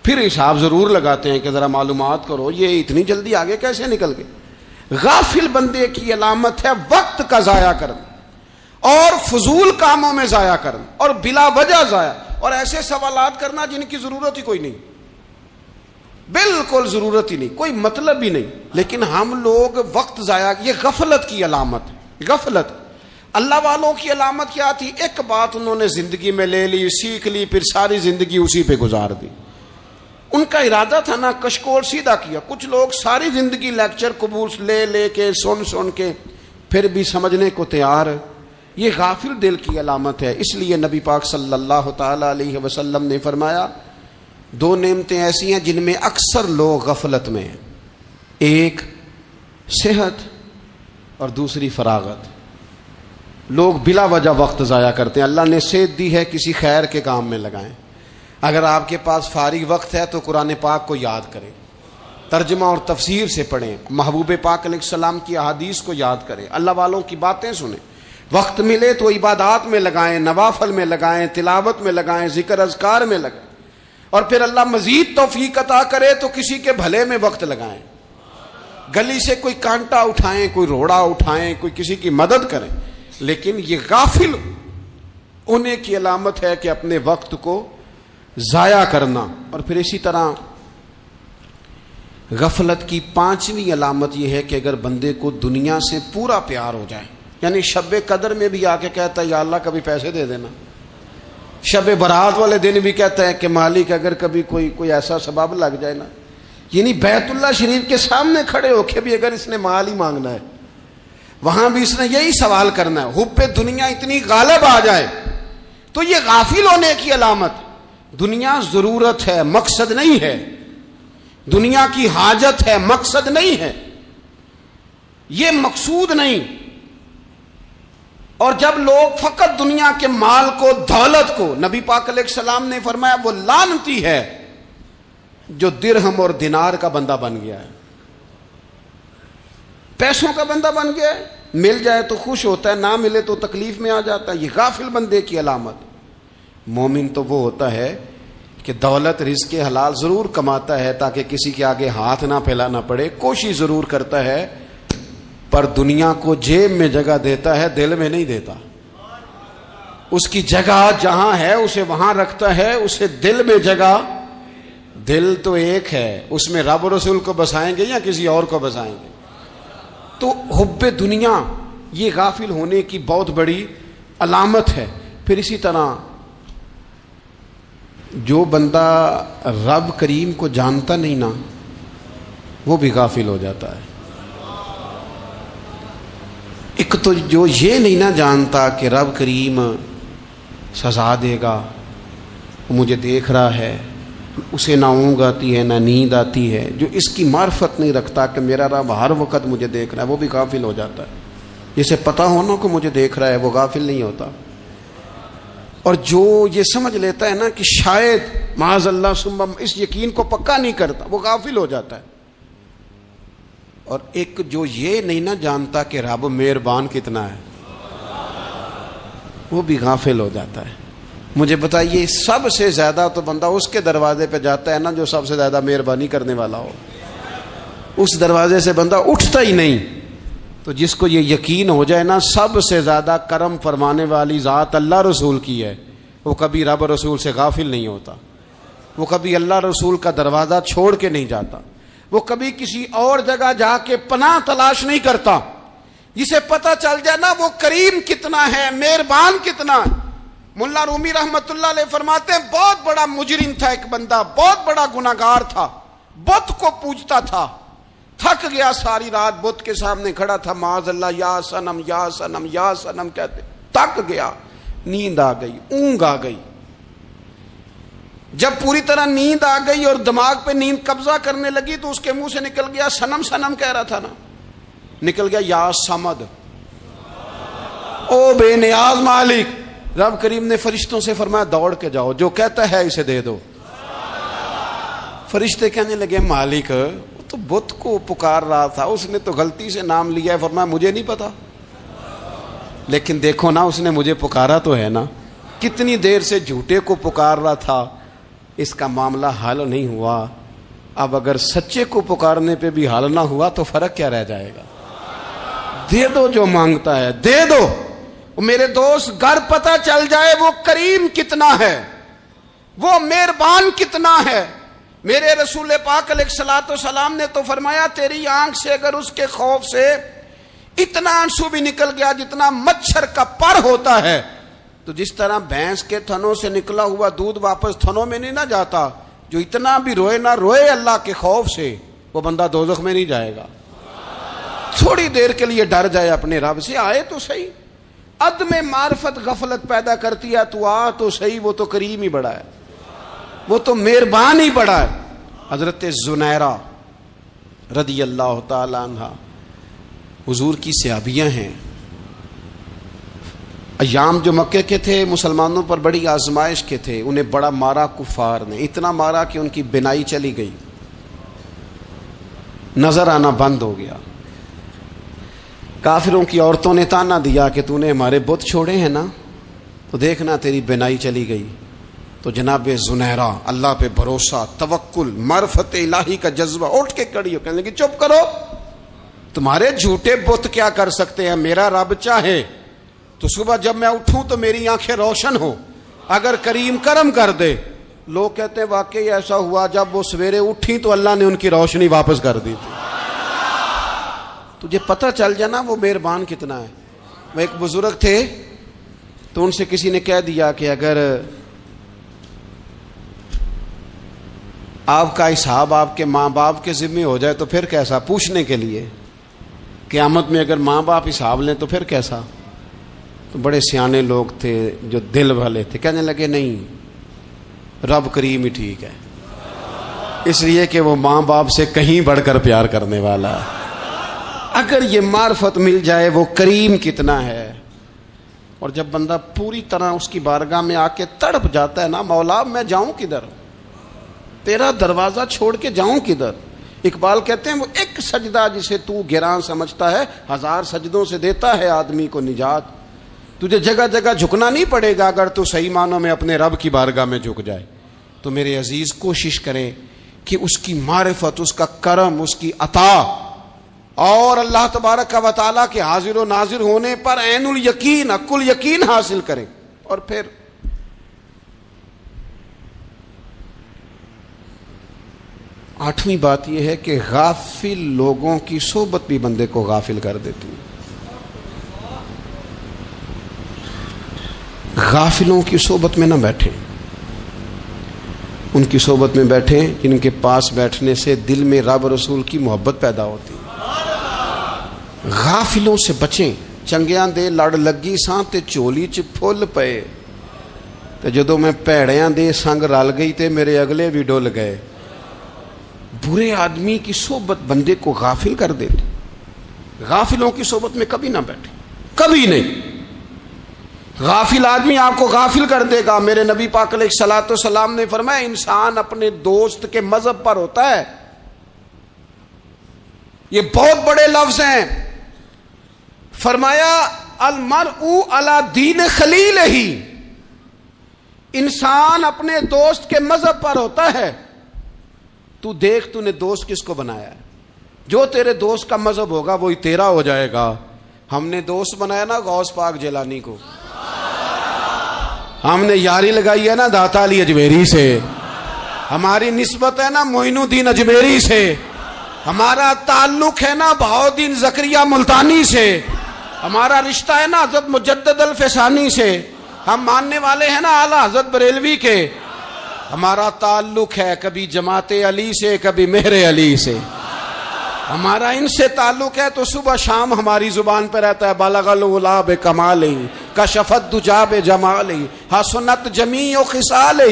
پھر حساب ضرور لگاتے ہیں کہ ذرا معلومات کرو یہ اتنی جلدی آگے کیسے نکل گئے. غافل بندے کی علامت ہے وقت کا ضائع کرنا اور فضول کاموں میں ضائع کرنا اور بلا وجہ ضائع, اور ایسے سوالات کرنا جن کی ضرورت ہی کوئی نہیں, بالکل ضرورت ہی نہیں, کوئی مطلب ہی نہیں. لیکن ہم لوگ وقت ضائع, یہ غفلت کی علامت, غفلت. اللہ والوں کی علامت کیا تھی؟ ایک بات انہوں نے زندگی میں لے لی, سیکھ لی, پھر ساری زندگی اسی پہ گزار دی. ان کا ارادہ تھا نا کشکول سیدھا کیا. کچھ لوگ ساری زندگی لیکچر قبول لے لے کے سن کے پھر بھی سمجھنے کو تیار. یہ غافل دل کی علامت ہے. اس لیے نبی پاک صلی اللہ تعالی علیہ وسلم نے فرمایا دو نعمتیں ایسی ہیں جن میں اکثر لوگ غفلت میں ہیں, ایک صحت اور دوسری فراغت. لوگ بلا وجہ وقت ضائع کرتے ہیں. اللہ نے صحت دی ہے, کسی خیر کے کام میں لگائیں. اگر آپ کے پاس فارغ وقت ہے تو قرآن پاک کو یاد کریں, ترجمہ اور تفسیر سے پڑھیں, محبوب پاک علیہ السلام کی احادیث کو یاد کریں, اللہ والوں کی باتیں سنیں. وقت ملے تو عبادات میں لگائیں, نوافل میں لگائیں, تلاوت میں لگائیں, ذکر اذکار میں لگائیں, اور پھر اللہ مزید توفیق عطا کرے تو کسی کے بھلے میں وقت لگائیں. گلی سے کوئی کانٹا اٹھائیں, کوئی روڑا اٹھائیں, کوئی کسی کی مدد کریں. لیکن یہ غافل ہونے کی علامت ہے کہ اپنے وقت کو ضائع کرنا. اور پھر اسی طرح غفلت کی پانچویں علامت یہ ہے کہ اگر بندے کو دنیا سے پورا پیار ہو جائے, یعنی شب قدر میں بھی آ کے کہتا ہے یا اللہ کبھی پیسے دے دینا, شب برات والے دن بھی کہتا ہے کہ مالک اگر کبھی کوئی ایسا سبب لگ جائے نا, یعنی بیت اللہ شریف کے سامنے کھڑے ہو کے بھی اگر اس نے مال ہی مانگنا ہے وہاں بھی اس نے یہی سوال کرنا ہے, حب دنیا اتنی غالب آ جائے. تو یہ غافل ہونے کی علامت. دنیا ضرورت ہے, مقصد نہیں ہے. دنیا کی حاجت ہے, مقصد نہیں ہے. یہ مقصود نہیں. اور جب لوگ فقط دنیا کے مال کو, دولت کو, نبی پاک علیہ السلام نے فرمایا وہ لعنتی ہے جو درہم اور دینار کا بندہ بن گیا ہے, پیسوں کا بندہ بن گیا ہے. مل جائے تو خوش ہوتا ہے, نہ ملے تو تکلیف میں آ جاتا ہے. یہ غافل بندے کی علامت. مومن تو وہ ہوتا ہے کہ دولت رزق حلال ضرور کماتا ہے تاکہ کسی کے آگے ہاتھ نہ پھیلانا پڑے, کوشش ضرور کرتا ہے, پر دنیا کو جیب میں جگہ دیتا ہے, دل میں نہیں دیتا. اس کی جگہ جہاں ہے اسے وہاں رکھتا ہے, اسے دل میں جگہ. دل تو ایک ہے, اس میں رب رسول کو بسائیں گے یا کسی اور کو بسائیں گے. تو حب دنیا یہ غافل ہونے کی بہت بڑی علامت ہے. پھر اسی طرح جو بندہ رب کریم کو جانتا نہیں نا وہ بھی غافل ہو جاتا ہے. ایک تو جو یہ نہیں نہ جانتا کہ رب کریم سزا دے گا, وہ مجھے دیکھ رہا ہے, اسے نہ اونگ آتی ہے نہ نیند آتی ہے, جو اس کی معرفت نہیں رکھتا کہ میرا رب ہر وقت مجھے دیکھ رہا ہے, وہ بھی غافل ہو جاتا ہے. جسے پتہ ہونا کہ مجھے دیکھ رہا ہے وہ غافل نہیں ہوتا. اور جو یہ سمجھ لیتا ہے نا کہ شاید معاذ اللہ ثم, اس یقین کو پکا نہیں کرتا, وہ غافل ہو جاتا ہے. اور ایک جو یہ نہیں نہ جانتا کہ رب مہربان کتنا ہے وہ بھی غافل ہو جاتا ہے. مجھے بتائیے سب سے زیادہ تو بندہ اس کے دروازے پہ جاتا ہے نا جو سب سے زیادہ مہربانی کرنے والا ہو, اس دروازے سے بندہ اٹھتا ہی نہیں. تو جس کو یہ یقین ہو جائے نا سب سے زیادہ کرم فرمانے والی ذات اللہ رسول کی ہے, وہ کبھی رب رسول سے غافل نہیں ہوتا. وہ کبھی اللہ رسول کا دروازہ چھوڑ کے نہیں جاتا، وہ کبھی کسی اور جگہ جا کے پناہ تلاش نہیں کرتا۔ جسے پتہ چل جائے نا وہ کریم کتنا ہے، مہربان کتنا ہے۔ ملا رومی رحمت اللہ علیہ فرماتے ہیں بہت بڑا مجرم تھا ایک بندہ، بہت بڑا گناہگار تھا، بت کو پوجتا تھا، تھک گیا، ساری رات بت کے سامنے کھڑا تھا، معاذ اللہ یا صنم یا صنم یا صنم کہتے، تھک گیا، نیند آ گئی، اونگ آ گئی۔ جب پوری طرح نیند آ گئی اور دماغ پہ نیند قبضہ کرنے لگی تو اس کے منہ سے نکل گیا، صنم صنم کہہ رہا تھا نا، نکل گیا یا صمد، او بے نیاز مالک۔ رب کریم نے فرشتوں سے فرمایا دوڑ کے جاؤ، جو کہتا ہے اسے دے دو۔ فرشتے کہنے لگے مالک وہ تو بت کو پکار رہا تھا، اس نے تو غلطی سے نام لیا ہے۔ فرمایا مجھے نہیں پتا، لیکن دیکھو نا اس نے مجھے پکارا تو ہے نا، کتنی دیر سے جھوٹے کو پکار رہا تھا، اس کا معاملہ حل نہیں ہوا، اب اگر سچے کو پکارنے پہ بھی حل نہ ہوا تو فرق کیا رہ جائے گا؟ دے دو جو مانگتا ہے، دے دو۔ میرے دوست گھر پتہ چل جائے وہ کریم کتنا ہے، وہ مہربان کتنا ہے۔ میرے رسول پاک علیہ الصلوۃ والسلام نے تو فرمایا تیری آنکھ سے اگر اس کے خوف سے اتنا آنسو بھی نکل گیا جتنا مچھر کا پر ہوتا ہے، تو جس طرح بھینس کے تھنوں سے نکلا ہوا دودھ واپس تھنوں میں نہیں نہ جاتا، جو اتنا بھی روئے نہ روئے اللہ کے خوف سے، وہ بندہ دوزخ میں نہیں جائے گا۔ تھوڑی دیر کے لیے ڈر جائے اپنے رب سے، آئے تو صحیح۔ عدم معرفت غفلت پیدا کرتی ہے، تو آ تو صحیح، وہ تو کریم ہی بڑا ہے، وہ تو مہربان ہی بڑا ہے۔ حضرت زنیرہ رضی اللہ تعالی عنہ حضور کی صحابیہ ہیں۔ ایام جو مکے کے تھے مسلمانوں پر بڑی آزمائش کے تھے، انہیں بڑا مارا کفار نے، اتنا مارا کہ ان کی بینائی چلی گئی، نظر آنا بند ہو گیا۔ کافروں کی عورتوں نے تانا دیا کہ تو نے ہمارے بت چھوڑے ہیں نا، تو دیکھنا تیری بینائی چلی گئی۔ تو جناب زنیرہ اللہ پہ بھروسہ، توکل، معرفت الہی کا جذبہ، اٹھ کے کھڑی ہو، کہنے لگی چپ کرو، تمہارے جھوٹے بت کیا کر سکتے ہیں، میرا رب چاہے تو صبح جب میں اٹھوں تو میری آنکھیں روشن ہو، اگر کریم کرم کر دے۔ لوگ کہتے ہیں واقعی ایسا ہوا، جب وہ سویرے اٹھی تو اللہ نے ان کی روشنی واپس کر دی تھی۔ تجھے پتہ چل جانا وہ مہربان کتنا ہے۔ وہ ایک بزرگ تھے تو ان سے کسی نے کہہ دیا کہ اگر آپ کا حساب آپ کے ماں باپ کے ذمہ ہو جائے تو پھر کیسا، پوچھنے کے لیے قیامت میں اگر ماں باپ حساب لیں تو پھر کیسا۔ تو بڑے سیانے لوگ تھے جو دل والے تھے، کہنے لگے نہیں، رب کریم ہی ٹھیک ہے، اس لیے کہ وہ ماں باپ سے کہیں بڑھ کر پیار کرنے والا ہے۔ اگر یہ معرفت مل جائے وہ کریم کتنا ہے۔ اور جب بندہ پوری طرح اس کی بارگاہ میں آ کے تڑپ جاتا ہے نا، مولا میں جاؤں کدھر، تیرا دروازہ چھوڑ کے جاؤں کدھر۔ اقبال کہتے ہیں وہ ایک سجدہ جسے تو گراں سمجھتا ہے، 1000 سجدوں سے دیتا ہے آدمی کو نجات۔ تجھے جگہ جگہ جھکنا نہیں پڑے گا اگر تو صحیح معنوں میں اپنے رب کی بارگاہ میں جھک جائے۔ تو میرے عزیز کوشش کریں کہ اس کی معرفت، اس کا کرم، اس کی عطا اور اللہ تبارک و تعالیٰ کے حاضر و ناظر ہونے پر عین الیقین، حق الیقین حاصل کریں۔ اور پھر آٹھویں بات یہ ہے کہ غافل لوگوں کی صحبت بھی بندے کو غافل کر دیتی ہے۔ غافلوں کی صحبت میں نہ بیٹھیں، ان کی صحبت میں بیٹھیں جن کے پاس بیٹھنے سے دل میں رب رسول کی محبت پیدا ہوتی ہے۔ غافلوں سے بچیں۔ چنگیاں دے لڑ لگی ساں تے چولی چ پھل پئے، تے جدوں میں پیڑیاں دے سنگ رل گئی تے میرے اگلے بھی ڈول گئے۔ برے آدمی کی صحبت بندے کو غافل کر دیتی۔ غافلوں کی صحبت میں کبھی نہ بیٹھے، کبھی نہیں۔ غافل آدمی آپ کو غافل کر دے گا۔ میرے نبی پاک علیہ الصلوۃ والسلام نے فرمایا انسان اپنے دوست کے مذہب پر ہوتا ہے۔ یہ بہت بڑے لفظ ہیں۔ فرمایا المرء علی دین خلیلہ، انسان اپنے دوست کے مذہب پر ہوتا ہے۔ تو دیکھ تو نے دوست کس کو بنایا ہے، جو تیرے دوست کا مذہب ہوگا وہی تیرا ہو جائے گا۔ ہم نے دوست بنایا نا غوث پاک جیلانی کو، ہم نے یاری لگائی ہے نا داتا علی اجمیری سے، ہماری نسبت ہے نا معین الدین اجمیری سے، ہمارا تعلق ہے نا بہاؤالدین زکریا ملتانی سے، ہمارا رشتہ ہے نا حضرت مجدد الفسانی سے، ہم ماننے والے ہیں نا اعلیٰ حضرت بریلوی کے، ہمارا تعلق ہے کبھی جماعت علی سے کبھی مہر علی سے، ہمارا ان سے تعلق ہے تو صبح شام ہماری زبان پہ رہتا ہے بالغ العلا بکمالہ کشف الدجی بجمالہ حسنت جمیع خصالہ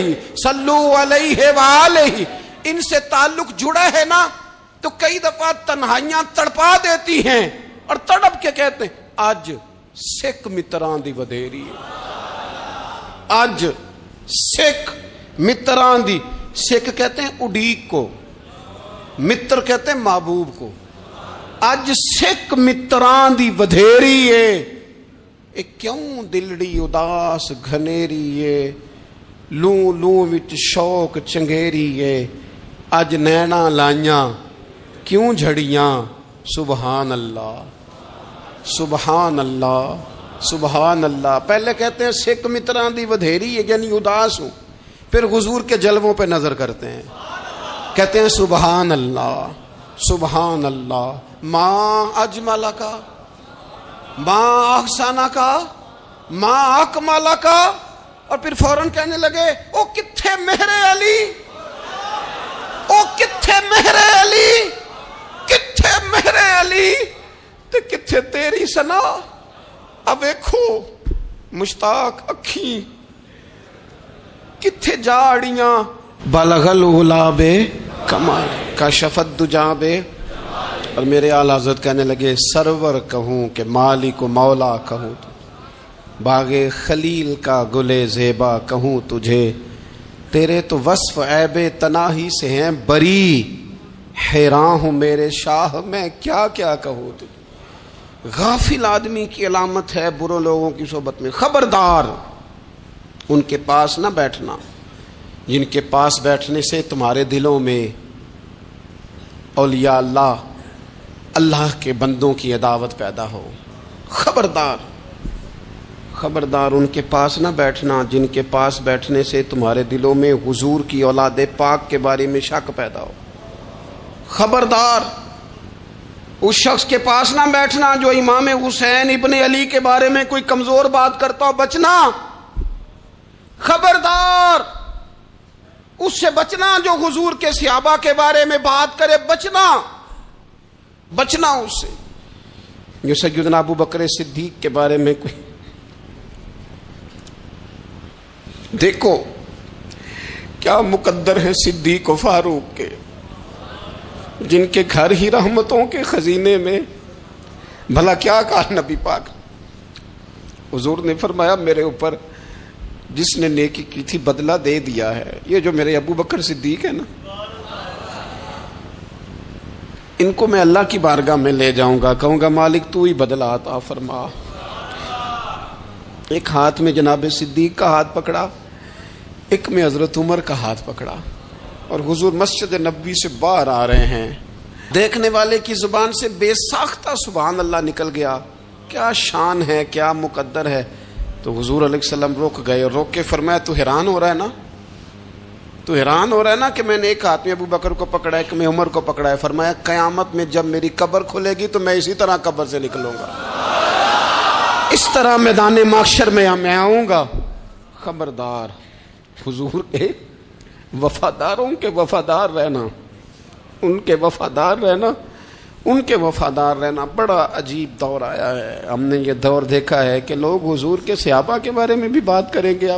صلوا علیہ وآلہ۔ ان سے تعلق جڑا ہے نا تو کئی دفعہ تنہائیاں تڑپا دیتی ہیں اور تڑپ کے کہتے ہیں اج سکھ متراں دی ودھیری ہے، اج سکھ متراں دی، سکھ کہتے ہیں اڈیق کو، متر کہتے ہیں محبوب کو، اج سکھ متراں دی ودھیری ہے، اے کیوں دلڑی اداس گھنیری ہے، لوں لوں وچ شوق چنگیری ہے، اج نینا لائیاں کیوں جھڑیاں، سبحان اللہ سبحان اللہ سبحان اللہ۔ پہلے کہتے ہیں سکھ متراں دی ودھیری ہے یعنی اداس ہوں، پھر حضور کے جلووں پہ نظر کرتے ہیں، کہتے ہیں سبحان اللہ سبحان اللہ، ماں اجمل کا ماں احسن کا ماں اکمل کا، اور پھر فوراً کہنے لگے او کتھے مہر علی، او کتھے مہر علی، کتھے مہر علی تے کتھے تیری سنا، اب دیکھو مشتاق اکھیں کتھے جاڑیاں، بلغ العلا بے کمال کشف الدجی بے، اور میرے اعلی حضرت کہنے لگے سرور کہوں کہ مالک و مولا کہوں، باغ خلیل کا گلے زیبا کہوں تجھے، تیرے تو وصف عیب تناہی سے ہیں بری، حیران ہوں میرے شاہ میں کیا کیا کہوں تجھے۔ غافل آدمی کی علامت ہے برے لوگوں کی صحبت میں، خبردار ان کے پاس نہ بیٹھنا جن کے پاس بیٹھنے سے تمہارے دلوں میں اولیاء اللہ اللہ کے بندوں کی عداوت پیدا ہو، خبردار خبردار ان کے پاس نہ بیٹھنا جن کے پاس بیٹھنے سے تمہارے دلوں میں حضور کی اولاد پاک کے بارے میں شک پیدا ہو، خبردار اس شخص کے پاس نہ بیٹھنا جو امام حسین ابن علی کے بارے میں کوئی کمزور بات کرتا ہو، بچنا، خبردار اس سے بچنا جو حضور کے صحابہ کے بارے میں بات کرے، بچنا بچنا اس سے، جو سیدنا ابو بکر صدیق کے بارے میں کوئی، دیکھو کیا مقدر ہے صدیق و فاروق کے، جن کے گھر ہی رحمتوں کے خزینے میں، بھلا کیا کہا نبی پاک، حضور نے فرمایا میرے اوپر جس نے نیکی کی تھی بدلہ دے دیا ہے، یہ جو میرے ابو بکر صدیق ہے نا، ان کو میں اللہ کی بارگاہ میں لے جاؤں گا، کہوں گا مالک تو ہی بدلہ عطا فرما۔ ایک ہاتھ میں جناب صدیق کا ہاتھ پکڑا، ایک میں حضرت عمر کا ہاتھ پکڑا، اور حضور مسجد نبوی سے باہر آ رہے ہیں، دیکھنے والے کی زبان سے بے ساختہ سبحان اللہ نکل گیا، کیا شان ہے کیا مقدر ہے۔ تو حضور علیہ السلام رک گئے اور روک کے فرمایا تو حیران ہو رہا ہے نا، تو حیران ہو رہا ہے نا کہ میں نے ایک ہاتھ میں ابو بکر کو پکڑا ہے، ایک میں عمر کو پکڑا ہے، فرمایا قیامت میں جب میری قبر کھلے گی تو میں اسی طرح قبر سے نکلوں گا، اس طرح میدان محشر میں آؤں گا۔ خبردار حضور کے وفاداروں کے وفادار رہنا، ان کے وفادار رہنا، ان کے وفادار رہنا۔ بڑا عجیب دور آیا ہے، ہم نے یہ دور دیکھا ہے کہ لوگ حضور کے صحابہ کے بارے میں بھی بات کریں گے،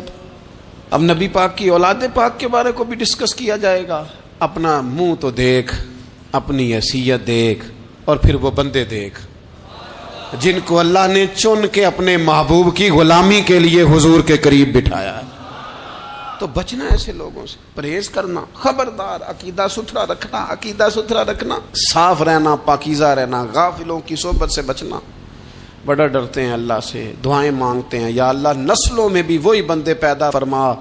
اب نبی پاک کی اولاد پاک کے بارے کو بھی ڈسکس کیا جائے گا۔ اپنا منہ تو دیکھ، اپنی حیثیت دیکھ، اور پھر وہ بندے دیکھ جن کو اللہ نے چن کے اپنے محبوب کی غلامی کے لیے حضور کے قریب بٹھایا ہے۔ تو بچنا ایسے لوگوں سے، پرہیز کرنا، خبردار عقیدہ ستھرا رکھنا، عقیدہ ستھرا رکھنا، صاف رہنا، پاکیزہ رہنا، غافلوں کی صحبت سے بچنا۔ بڑا ڈرتے ہیں اللہ سے، دعائیں مانگتے ہیں، یا اللہ نسلوں میں بھی وہی بندے پیدا فرما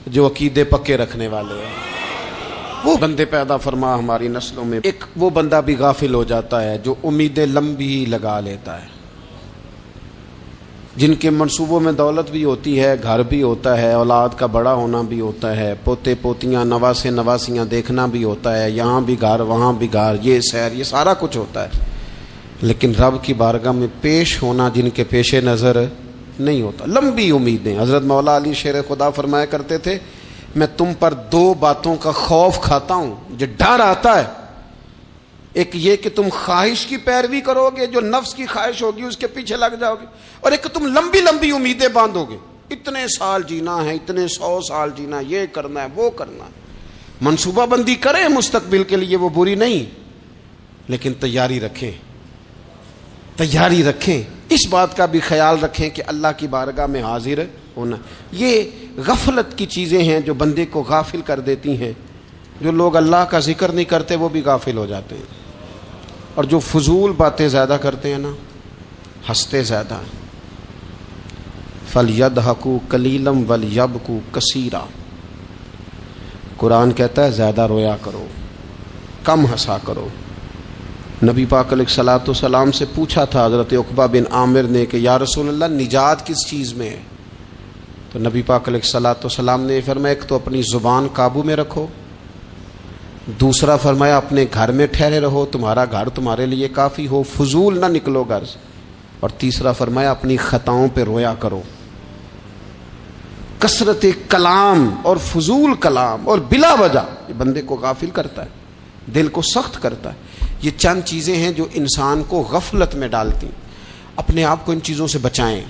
جو عقیدے پکے رکھنے والے ہیں، وہ بندے پیدا فرما ہماری نسلوں میں۔ ایک وہ بندہ بھی غافل ہو جاتا ہے جو امیدیں لمبی لگا لیتا ہے، جن کے منصوبوں میں دولت بھی ہوتی ہے، گھر بھی ہوتا ہے، اولاد کا بڑا ہونا بھی ہوتا ہے، پوتے پوتیاں نواسے نواسیاں دیکھنا بھی ہوتا ہے، یہاں بھی گھر وہاں بھی گھر، یہ سیر، یہ سارا کچھ ہوتا ہے، لیکن رب کی بارگاہ میں پیش ہونا جن کے پیش نظر نہیں ہوتا۔ لمبی امیدیں۔ حضرت مولا علی شیر خدا فرمایا کرتے تھے، میں تم پر دو باتوں کا خوف کھاتا ہوں، جو ڈر آتا ہے، ایک یہ کہ تم خواہش کی پیروی کرو گے، جو نفس کی خواہش ہوگی اس کے پیچھے لگ جاؤ گے، اور ایک تم لمبی لمبی امیدیں باندھو گے، اتنے سال جینا ہے، اتنے 100 سال جینا، یہ کرنا ہے وہ کرنا ہے۔ منصوبہ بندی کریں مستقبل کے لیے، وہ بری نہیں، لیکن تیاری رکھیں، تیاری رکھیں، اس بات کا بھی خیال رکھیں کہ اللہ کی بارگاہ میں حاضر ہونا۔ یہ غفلت کی چیزیں ہیں جو بندے کو غافل کر دیتی ہیں۔ جو لوگ اللہ کا ذکر نہیں کرتے وہ بھی غافل ہو جاتے ہیں، اور جو فضول باتیں زیادہ کرتے ہیں نا، ہنستے زیادہ ہیں۔ فَلْيَضْحَكُوا قَلِيلًا وَلْيَبْكُوا كَثِيرًا، قرآن کہتا ہے زیادہ رویا کرو، کم ہنسا کرو۔ نبی پاک علیہ الصلوۃ والسلام سے پوچھا تھا حضرت عقبہ بن عامر نے کہ یا رسول اللہ نجات کس چیز میں ہے؟ تو نبی پاک علیہ الصلوۃ والسلام نے فرمایا ایک تو اپنی زبان قابو میں رکھو، دوسرا فرمایا اپنے گھر میں ٹھہرے رہو، تمہارا گھر تمہارے لیے کافی ہو، فضول نہ نکلو گھر سے، اور تیسرا فرمایا اپنی خطاؤں پہ رویا کرو۔ کثرت کلام اور فضول کلام اور بلا وجہ یہ بندے کو غافل کرتا ہے، دل کو سخت کرتا ہے۔ یہ چند چیزیں ہیں جو انسان کو غفلت میں ڈالتی ہیں۔ اپنے آپ کو ان چیزوں سے بچائیں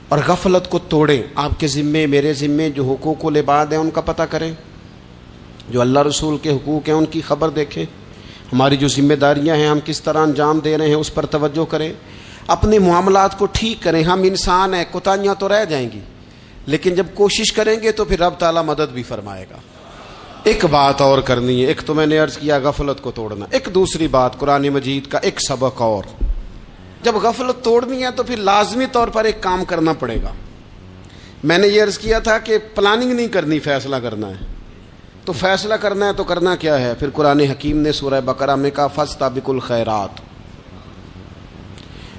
اور غفلت کو توڑیں۔ آپ کے ذمے، میرے ذمے جو حقوق العباد ہیں ان کا پتہ کریں، جو اللہ رسول کے حقوق ہیں ان کی خبر دیکھیں، ہماری جو ذمہ داریاں ہیں ہم کس طرح انجام دے رہے ہیں اس پر توجہ کریں، اپنے معاملات کو ٹھیک کریں۔ ہم انسان ہیں، کوتاہیاں تو رہ جائیں گی، لیکن جب کوشش کریں گے تو پھر رب تعالیٰ مدد بھی فرمائے گا۔ ایک بات اور کرنی ہے، ایک تو میں نے عرض کیا غفلت کو توڑنا، ایک دوسری بات قرآن مجید کا ایک سبق اور، جب غفلت توڑنی ہے تو پھر لازمی طور پر ایک کام کرنا پڑے گا۔ میں نے یہ عرض کیا تھا کہ پلاننگ نہیں کرنی، فیصلہ کرنا ہے۔ تو فیصلہ کرنا ہے تو کرنا کیا ہے؟ پھر قرآن حکیم نے سورہ بقرہ میں کہا فاستبقوا الخیرات،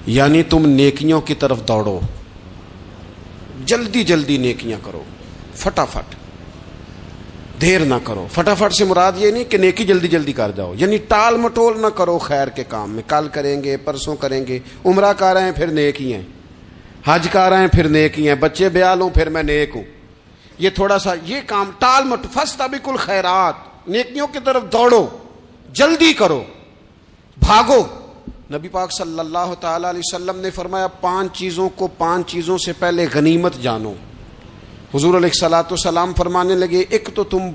یعنی تم نیکیوں کی طرف دوڑو، جلدی جلدی نیکیاں کرو، فٹافٹ، دیر نہ کرو۔ فٹافٹ سے مراد یہ نہیں کہ نیکی جلدی جلدی کر جاؤ، یعنی ٹال مٹول نہ کرو خیر کے کام میں، کل کریں گے، پرسوں کریں گے، عمرہ کر رہے ہیں پھر نیکی ہیں، حج کر رہے ہیں پھر نیکی ہیں، بچے بیال ہوں پھر میں نیک ہوں، یہ تھوڑا سا یہ کام ٹال مٹ۔ فاستبقوا الخیرات، نیکیوں کی طرف دوڑو، جلدی کرو، بھاگو۔ نبی پاک صلی اللہ تعالی علیہ وسلم نے فرمایا 5 چیزوں کو 5 چیزوں سے پہلے غنیمت جانو۔ حضور علیہ الصلوۃ والسلام فرمانے لگے ایک تو تم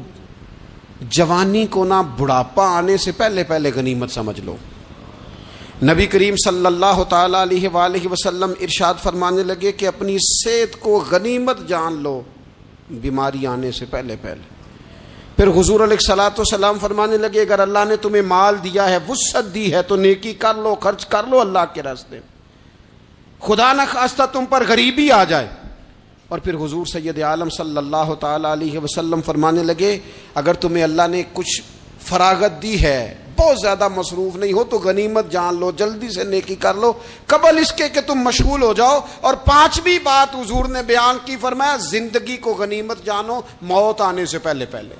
جوانی کو نہ بڑھاپا آنے سے پہلے پہلے غنیمت سمجھ لو۔ نبی کریم صلی اللہ تعالی علیہ وآلہ وسلم ارشاد فرمانے لگے کہ اپنی صحت کو غنیمت جان لو، بیماری آنے سے پہلے پہلے۔ پھر حضور علیہ الصلوۃ والسلام فرمانے لگے اگر اللہ نے تمہیں مال دیا ہے، وسعت دی ہے، تو نیکی کر لو، خرچ کر لو اللہ کے راستے میں، خدا نہ خواستہ تم پر غریبی آ جائے۔ اور پھر حضور سید عالم صلی اللہ تعالی علیہ وسلم فرمانے لگے اگر تمہیں اللہ نے کچھ فراغت دی ہے، بہت زیادہ مصروف نہیں ہو، تو غنیمت جان لو، جلدی سے نیکی کر لو قبل اس کے کہ تم مشغول ہو جاؤ۔ اور 5ویں بات حضور نے بیان کی، فرمایا زندگی کو غنیمت جانو، موت آنے سے پہلے پہلے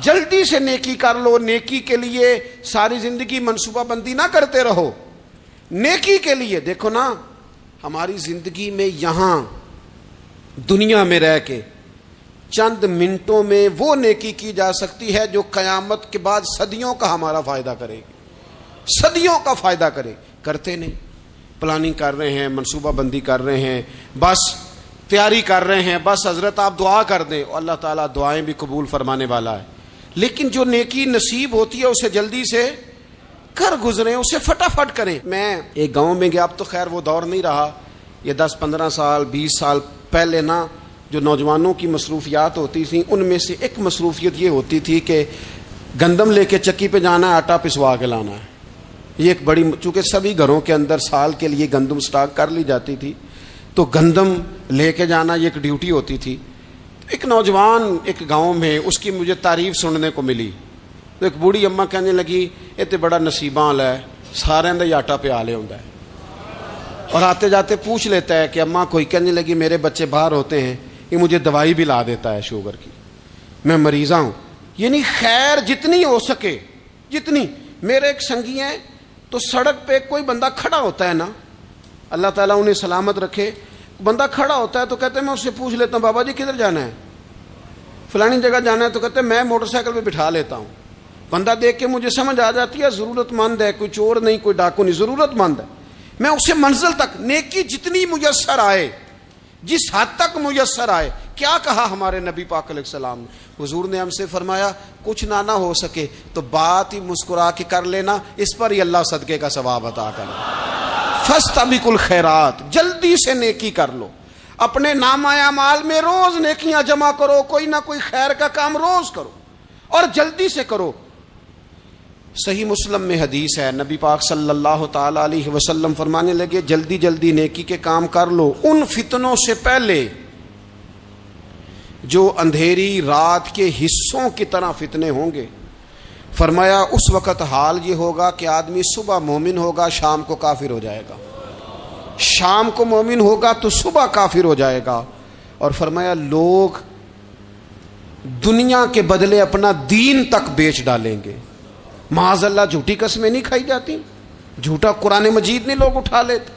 جلدی سے نیکی کر لو۔ نیکی کے لیے ساری زندگی منصوبہ بندی نہ کرتے رہو، نیکی کے لیے دیکھو نا، ہماری زندگی میں یہاں دنیا میں رہ کے چند منٹوں میں وہ نیکی کی جا سکتی ہے جو قیامت کے بعد صدیوں کا ہمارا فائدہ کرے گی، صدیوں کا فائدہ کرے۔ کرتے نہیں، پلاننگ کر رہے ہیں، منصوبہ بندی کر رہے ہیں، بس تیاری کر رہے ہیں، بس حضرت آپ دعا کر دیں، اللہ تعالیٰ دعائیں بھی قبول فرمانے والا ہے، لیکن جو نیکی نصیب ہوتی ہے اسے جلدی سے کر گزریں، اسے فٹافٹ کریں۔ میں ایک گاؤں میں گیا، اب تو خیر وہ دور نہیں رہا، یہ 10-15 سال 20 سال پہلے نا جو نوجوانوں کی مصروفیات ہوتی تھیں ان میں سے ایک مصروفیت یہ ہوتی تھی کہ گندم لے کے چکی پہ جانا ہے، آٹا پسوا کے لانا ہے۔ یہ ایک بڑی، چونکہ سبھی گھروں کے اندر سال کے لیے گندم سٹاک کر لی جاتی تھی، تو گندم لے کے جانا یہ ایک ڈیوٹی ہوتی تھی۔ ایک نوجوان ایک گاؤں میں، اس کی مجھے تعریف سننے کو ملی، تو ایک بوڑھی اماں کہنے لگی یہ تو بڑا نصیباں والا ہے، سارے دا آٹا پیا لے ہوندا ہے۔ اور آتے جاتے پوچھ لیتا ہے کہ اماں کوئی کہنے لگی میرے بچے باہر ہوتے ہیں، یہ مجھے دوائی بھی لا دیتا ہے شوگر کی، میں مریضہ ہوں. یعنی خیر جتنی ہو سکے جتنی. میرے ایک سنگی ہیں تو سڑک پہ کوئی بندہ کھڑا ہوتا ہے نا، اللہ تعالیٰ انہیں سلامت رکھے، بندہ کھڑا ہوتا ہے تو کہتے ہیں میں اس سے پوچھ لیتا ہوں بابا جی کدھر جانا ہے، فلانی جگہ جانا ہے، تو کہتے ہیں میں موٹر سائیکل پہ بٹھا لیتا ہوں. بندہ دیکھ کے مجھے سمجھ آ جاتی ہے ضرورت مند ہے، کوئی چور نہیں کوئی ڈاکو نہیں، ضرورت مند ہے. میں اسے منزل تک نیکی جتنی میسر آئے، جس حد تک میسر آئے. کیا کہا ہمارے نبی پاک علیہ السلام نے؟ حضور نے ہم سے فرمایا کچھ نہ ہو سکے تو بات ہی مسکرا کے کر لینا، اس پر ہی اللہ صدقے کا ثواب عطا کرے. فاستبقوا الخیرات، جلدی سے نیکی کر لو. اپنے نامہ اعمال میں روز نیکیاں جمع کرو، کوئی نہ کوئی خیر کا کام روز کرو اور جلدی سے کرو. صحیح مسلم میں حدیث ہے، نبی پاک صلی اللہ تعالی علیہ وسلم فرمانے لگے جلدی جلدی نیکی کے کام کر لو ان فتنوں سے پہلے جو اندھیری رات کے حصوں کی طرح فتنے ہوں گے. فرمایا اس وقت حال یہ ہوگا کہ آدمی صبح مومن ہوگا شام کو کافر ہو جائے گا، شام کو مومن ہوگا تو صبح کافر ہو جائے گا. اور فرمایا لوگ دنیا کے بدلے اپنا دین تک بیچ ڈالیں گے. معاذ اللہ جھوٹی قسمیں نہیں کھائی جاتی، جھوٹا قرآن مجید نہیں لوگ اٹھا لیتے.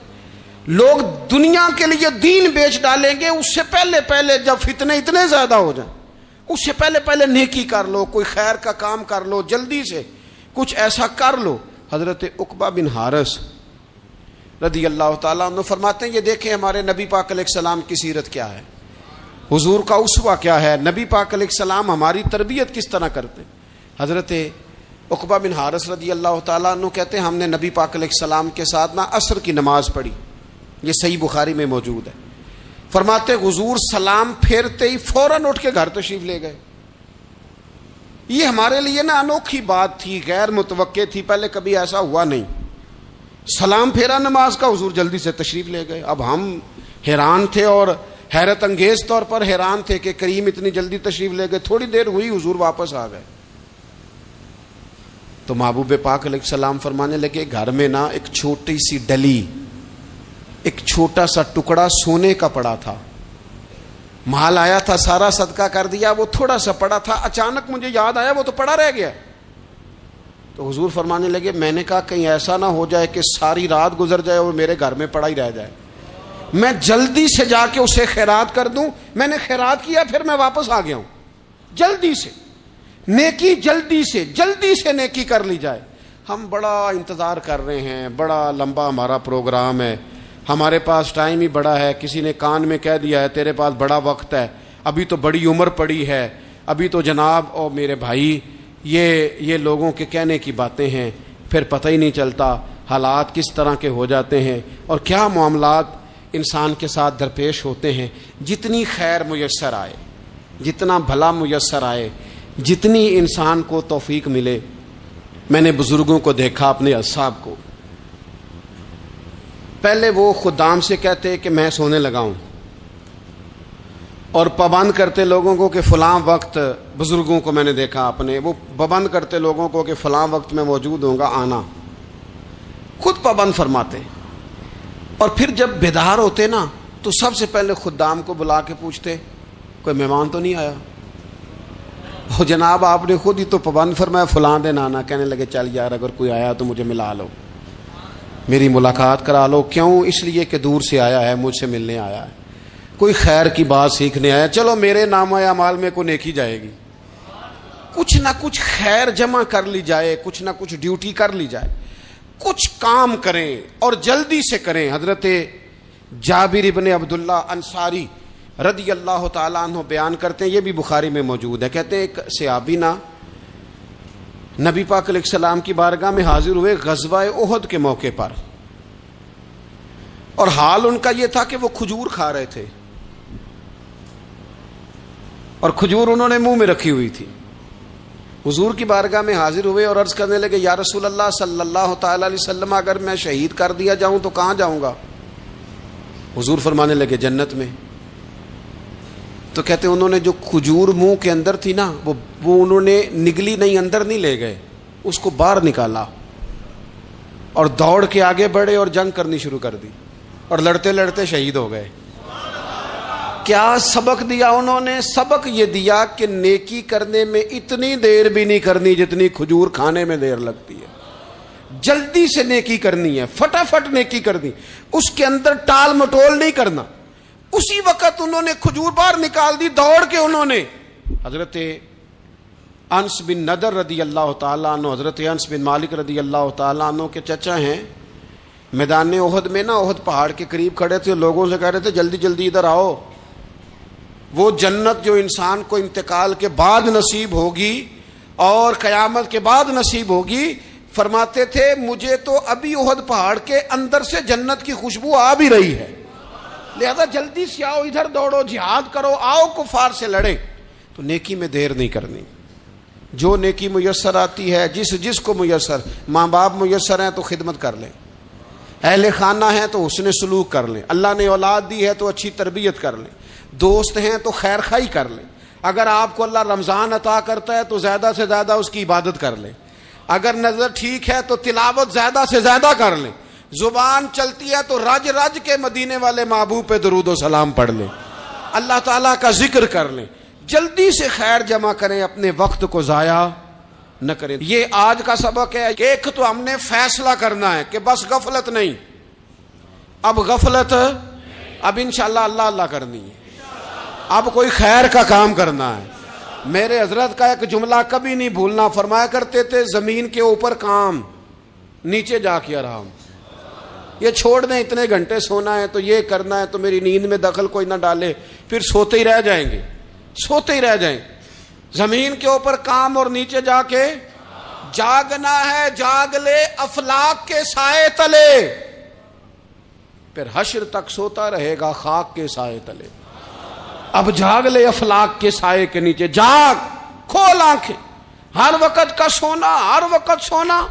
لوگ دنیا کے لیے دین بیچ ڈالیں گے. اس سے پہلے جب فتنے اتنے زیادہ ہو جائیں اس سے پہلے نیکی کر لو، کوئی خیر کا کام کر لو، جلدی سے کچھ ایسا کر لو. حضرت عقبہ بن حارث رضی اللہ تعالیٰ عنہ فرماتے ہیں یہ دیکھیں ہمارے نبی پاک علیہ السلام کی سیرت کیا ہے، حضور کا اسوہ کیا ہے، نبی پاک علیہ السلام ہماری تربیت کس طرح کرتے. حضرت عقبہ بن حارث رضی اللہ تعالیٰ عنہ کہتے ہیں ہم نے نبی پاک علیہ السلام کے ساتھ نہ عصر کی نماز پڑھی، یہ صحیح بخاری میں موجود ہے. فرماتے حضور سلام پھیرتے ہی فوراً اٹھ کے گھر تشریف لے گئے. یہ ہمارے لیے نا انوکھی بات تھی، غیر متوقع تھی، پہلے کبھی ایسا ہوا نہیں. سلام پھیرا نماز کا، حضور جلدی سے تشریف لے گئے. اب ہم حیران تھے اور حیرت انگیز طور پر حیران تھے کہ کریم اتنی جلدی تشریف لے گئے. تھوڑی دیر ہوئی حضور واپس آ گئے تو محبوب پاک علیہ السلام فرمانے لگے گھر میں نا ایک چھوٹی سی ڈلی، ایک چھوٹا سا ٹکڑا سونے کا پڑا تھا، مال آیا تھا سارا صدقہ کر دیا، وہ تھوڑا سا پڑا تھا، اچانک مجھے یاد آیا وہ تو پڑا رہ گیا. تو حضور فرمانے لگے میں نے کہا کہیں ایسا نہ ہو جائے کہ ساری رات گزر جائے اور میرے گھر میں پڑا ہی رہ جائے، میں جلدی سے جا کے اسے خیرات کر دوں. میں نے خیرات کیا پھر میں واپس آ گیا ہوں. جلدی سے نیکی، جلدی سے نیکی کر لی جائے. ہم بڑا انتظار کر رہے ہیں، بڑا لمبا ہمارا پروگرام ہے، ہمارے پاس ٹائم ہی بڑا ہے. کسی نے کان میں کہہ دیا ہے تیرے پاس بڑا وقت ہے، ابھی تو بڑی عمر پڑی ہے، ابھی تو جناب او میرے بھائی یہ لوگوں کے کہنے کی باتیں ہیں. پھر پتہ ہی نہیں چلتا حالات کس طرح کے ہو جاتے ہیں اور کیا معاملات انسان کے ساتھ درپیش ہوتے ہیں. جتنی خیر میسر آئے، جتنا بھلا میسر آئے، جتنی انسان کو توفیق ملے. میں نے بزرگوں کو دیکھا، اپنے اصحاب کو، پہلے وہ خدام سے کہتے کہ میں سونے لگا ہوں اور پابند کرتے لوگوں کو کہ فلاں وقت، بزرگوں کو میں نے دیکھا اپنے، وہ پابند کرتے لوگوں کو کہ فلاں وقت میں موجود ہوں گا آنا، خود پابند فرماتے. اور پھر جب بیدار ہوتے نا تو سب سے پہلے خدام کو بلا کے پوچھتے کوئی مہمان تو نہیں آیا؟ وہ جناب آپ نے خود ہی تو پابند فرمایا فلاں دن آنا. کہنے لگے چل یار اگر کوئی آیا تو مجھے ملا لو، میری ملاقات کرا لو. کیوں؟ اس لیے کہ دور سے آیا ہے، مجھ سے ملنے آیا ہے، کوئی خیر کی بات سیکھنے آیا. چلو میرے نامہ اعمال میں کوئی نیکی جائے گی. کچھ نہ کچھ خیر جمع کر لی جائے، کچھ نہ کچھ ڈیوٹی کر لی جائے، کچھ کام کریں اور جلدی سے کریں. حضرت جابر ابن عبداللہ انصاری رضی اللہ تعالیٰ عنہ بیان کرتے ہیں، یہ بھی بخاری میں موجود ہے. کہتے ہیں ایک صحابی نا نبی پاک علیہ السلام کی بارگاہ میں حاضر ہوئے غزوہ احد کے موقع پر، اور حال ان کا یہ تھا کہ وہ کھجور کھا رہے تھے اور کھجور انہوں نے منہ میں رکھی ہوئی تھی. حضور کی بارگاہ میں حاضر ہوئے اور عرض کرنے لگے یا رسول اللہ صلی اللہ تعالی علیہ وسلم اگر میں شہید کر دیا جاؤں تو کہاں جاؤں گا؟ حضور فرمانے لگے جنت میں. تو کہتے ہیں انہوں نے جو کھجور منہ کے اندر تھی نا وہ انہوں نے نگلی نہیں، اندر نہیں لے گئے، اس کو باہر نکالا اور دوڑ کے آگے بڑھے اور جنگ کرنی شروع کر دی. اور لڑتے لڑتے شہید ہو گئے۔ کیا سبق دیا انہوں نے؟ سبق یہ دیا کہ نیکی کرنے میں اتنی دیر بھی نہیں کرنی جتنی کھجور کھانے میں دیر لگتی ہے۔ جلدی سے نیکی کرنی ہے، فٹافٹ نیکی کرنی، اس کے اندر ٹال مٹول نہیں کرنا۔ اسی وقت انہوں نے کھجور باہر نکال دی، دوڑ کے انہوں نے حضرت انس بن نضر رضی اللہ تعالیٰ عنہ، حضرت انس بن مالک رضی اللہ تعالیٰ عنہ کے چچا ہیں، میدان احد میں نا، احد پہاڑ کے قریب کھڑے تھے، لوگوں سے کہہ رہے تھے جلدی جلدی ادھر آؤ، وہ جنت جو انسان کو انتقال کے بعد نصیب ہوگی اور قیامت کے بعد نصیب ہوگی، فرماتے تھے مجھے تو ابھی احد پہاڑ کے اندر سے جنت کی خوشبو آ بھی رہی ہے، لہذا جلدی سے آؤ، ادھر دوڑو، جہاد کرو، آؤ کفار سے لڑیں۔ تو نیکی میں دیر نہیں کرنی، جو نیکی میسر آتی ہے، جس کو میسر، ماں باپ میسر ہیں تو خدمت کر لیں، اہل خانہ ہیں تو حسن سلوک کر لیں، اللہ نے اولاد دی ہے تو اچھی تربیت کر لیں، دوست ہیں تو خیر خواہی کر لیں، اگر آپ کو اللہ رمضان عطا کرتا ہے تو زیادہ سے زیادہ اس کی عبادت کر لیں، اگر نظر ٹھیک ہے تو تلاوت زیادہ سے زیادہ کر لیں، زبان چلتی ہے تو رج رج کے مدینے والے محبوب پہ درود و سلام پڑھ لیں، اللہ تعالیٰ کا ذکر کر لیں، جلدی سے خیر جمع کریں، اپنے وقت کو ضائع نہ کریں۔ یہ آج کا سبق ہے۔ ایک تو ہم نے فیصلہ کرنا ہے کہ بس غفلت نہیں، اب غفلت، اب انشاءاللہ اللہ اللہ کرنی ہے، اب کوئی خیر کا کام کرنا ہے۔ میرے حضرت کا ایک جملہ کبھی نہیں بھولنا، فرمایا کرتے تھے زمین کے اوپر کام، نیچے جا کے آرام۔ یہ چھوڑ دیں اتنے گھنٹے سونا ہے تو یہ کرنا ہے تو میری نیند میں دخل کوئی نہ ڈالے، پھر سوتے ہی رہ جائیں گے، سوتے ہی رہ جائیں۔ زمین کے اوپر کام اور نیچے جا کے جاگنا ہے، جاگ لے افلاک کے سائے تلے، پھر حشر تک سوتا رہے گا خاک کے سائے تلے۔ اب جاگ لے افلاک کے سائے کے نیچے، جاگ، کھول آنکھیں، ہر وقت کا سونا، ہر وقت سونا،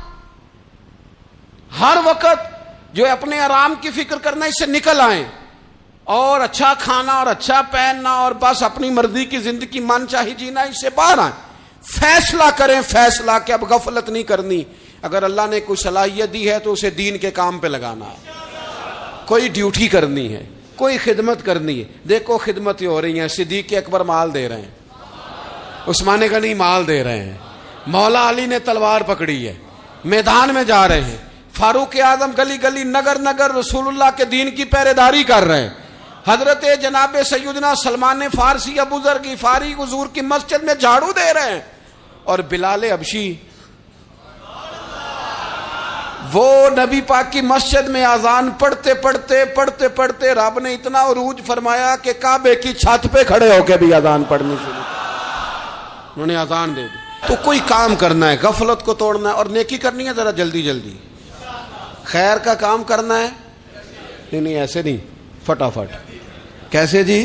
ہر وقت جو اپنے آرام کی فکر کرنا، اس سے نکل آئیں اور اچھا کھانا اور اچھا پہننا اور بس اپنی مرضی کی زندگی من چاہی جینا، اس سے باہر آئیں، فیصلہ کریں، فیصلہ کہ اب غفلت نہیں کرنی۔ اگر اللہ نے کوئی صلاحیت دی ہے تو اسے دین کے کام پہ لگانا ہے، کوئی ڈیوٹی کرنی ہے، کوئی خدمت کرنی ہے۔ دیکھو خدمتیں ہو رہی ہیں، صدیق اکبر مال دے رہے ہیں، عثمان غنی مال دے رہے ہیں، مولا علی نے تلوار پکڑی ہے، میدان میں جا رہے ہیں، فاروق اعظم گلی گلی نگر نگر رسول اللہ کے دین کی پہرے داری کر رہے ہیں، حضرت جناب سیدنا سلمان فارسی ابو ذر غفاری حضور کی مسجد میں جھاڑو دے رہے ہیں، اور بلال حبشی وہ نبی پاک کی مسجد میں اذان پڑھتے پڑھتے رب نے اتنا عروج فرمایا کہ کعبے کی چھت پہ کھڑے ہو کے بھی اذان پڑھنی شروع، انہوں نے اذان دے دی۔ تو کوئی کام کرنا ہے، غفلت کو توڑنا ہے اور نیکی کرنی ہے، ذرا جلدی جلدی خیر کا کام کرنا ہے، نہیں ایسے نہیں، فٹافٹ۔ کیسے جی؟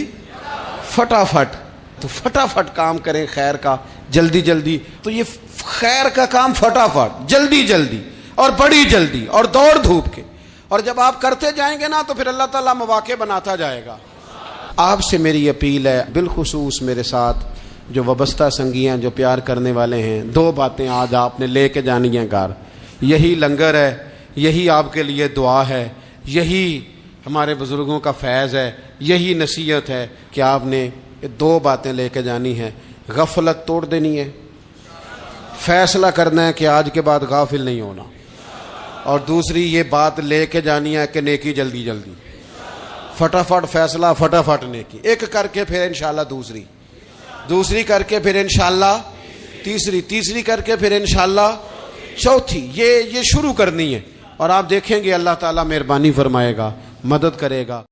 فٹافٹ۔ تو فٹافٹ کام کریں خیر کا، جلدی جلدی۔ تو یہ خیر کا کام فٹافٹ، جلدی جلدی اور بڑی جلدی اور دوڑ دھوپ کے، اور جب آپ کرتے جائیں گے نا تو پھر اللہ تعالیٰ مواقع بناتا جائے گا۔ آپ سے میری اپیل ہے، بالخصوص میرے ساتھ جو وابستہ سنگیاں، جو پیار کرنے والے ہیں، دو باتیں آج آپ نے لے کے جانی ہیں گھر۔ یہی لنگر ہے، یہی آپ کے لیے دعا ہے، یہی ہمارے بزرگوں کا فیض ہے، یہی نصیحت ہے کہ آپ نے یہ دو باتیں لے کے جانی ہیں۔ غفلت توڑ دینی ہے، فیصلہ کرنا ہے کہ آج کے بعد غافل نہیں ہونا، اور دوسری یہ بات لے کے جانی ہے کہ نیکی جلدی جلدی، فٹافٹ فیصلہ، فٹافٹ نیکی، ایک کر کے پھر انشاءاللہ دوسری کر کے پھر انشاءاللہ تیسری کر کے پھر انشاءاللہ چوتھی، یہ شروع کرنی ہے، اور آپ دیکھیں گے اللہ تعالیٰ مہربانی فرمائے گا، مدد کرے گا۔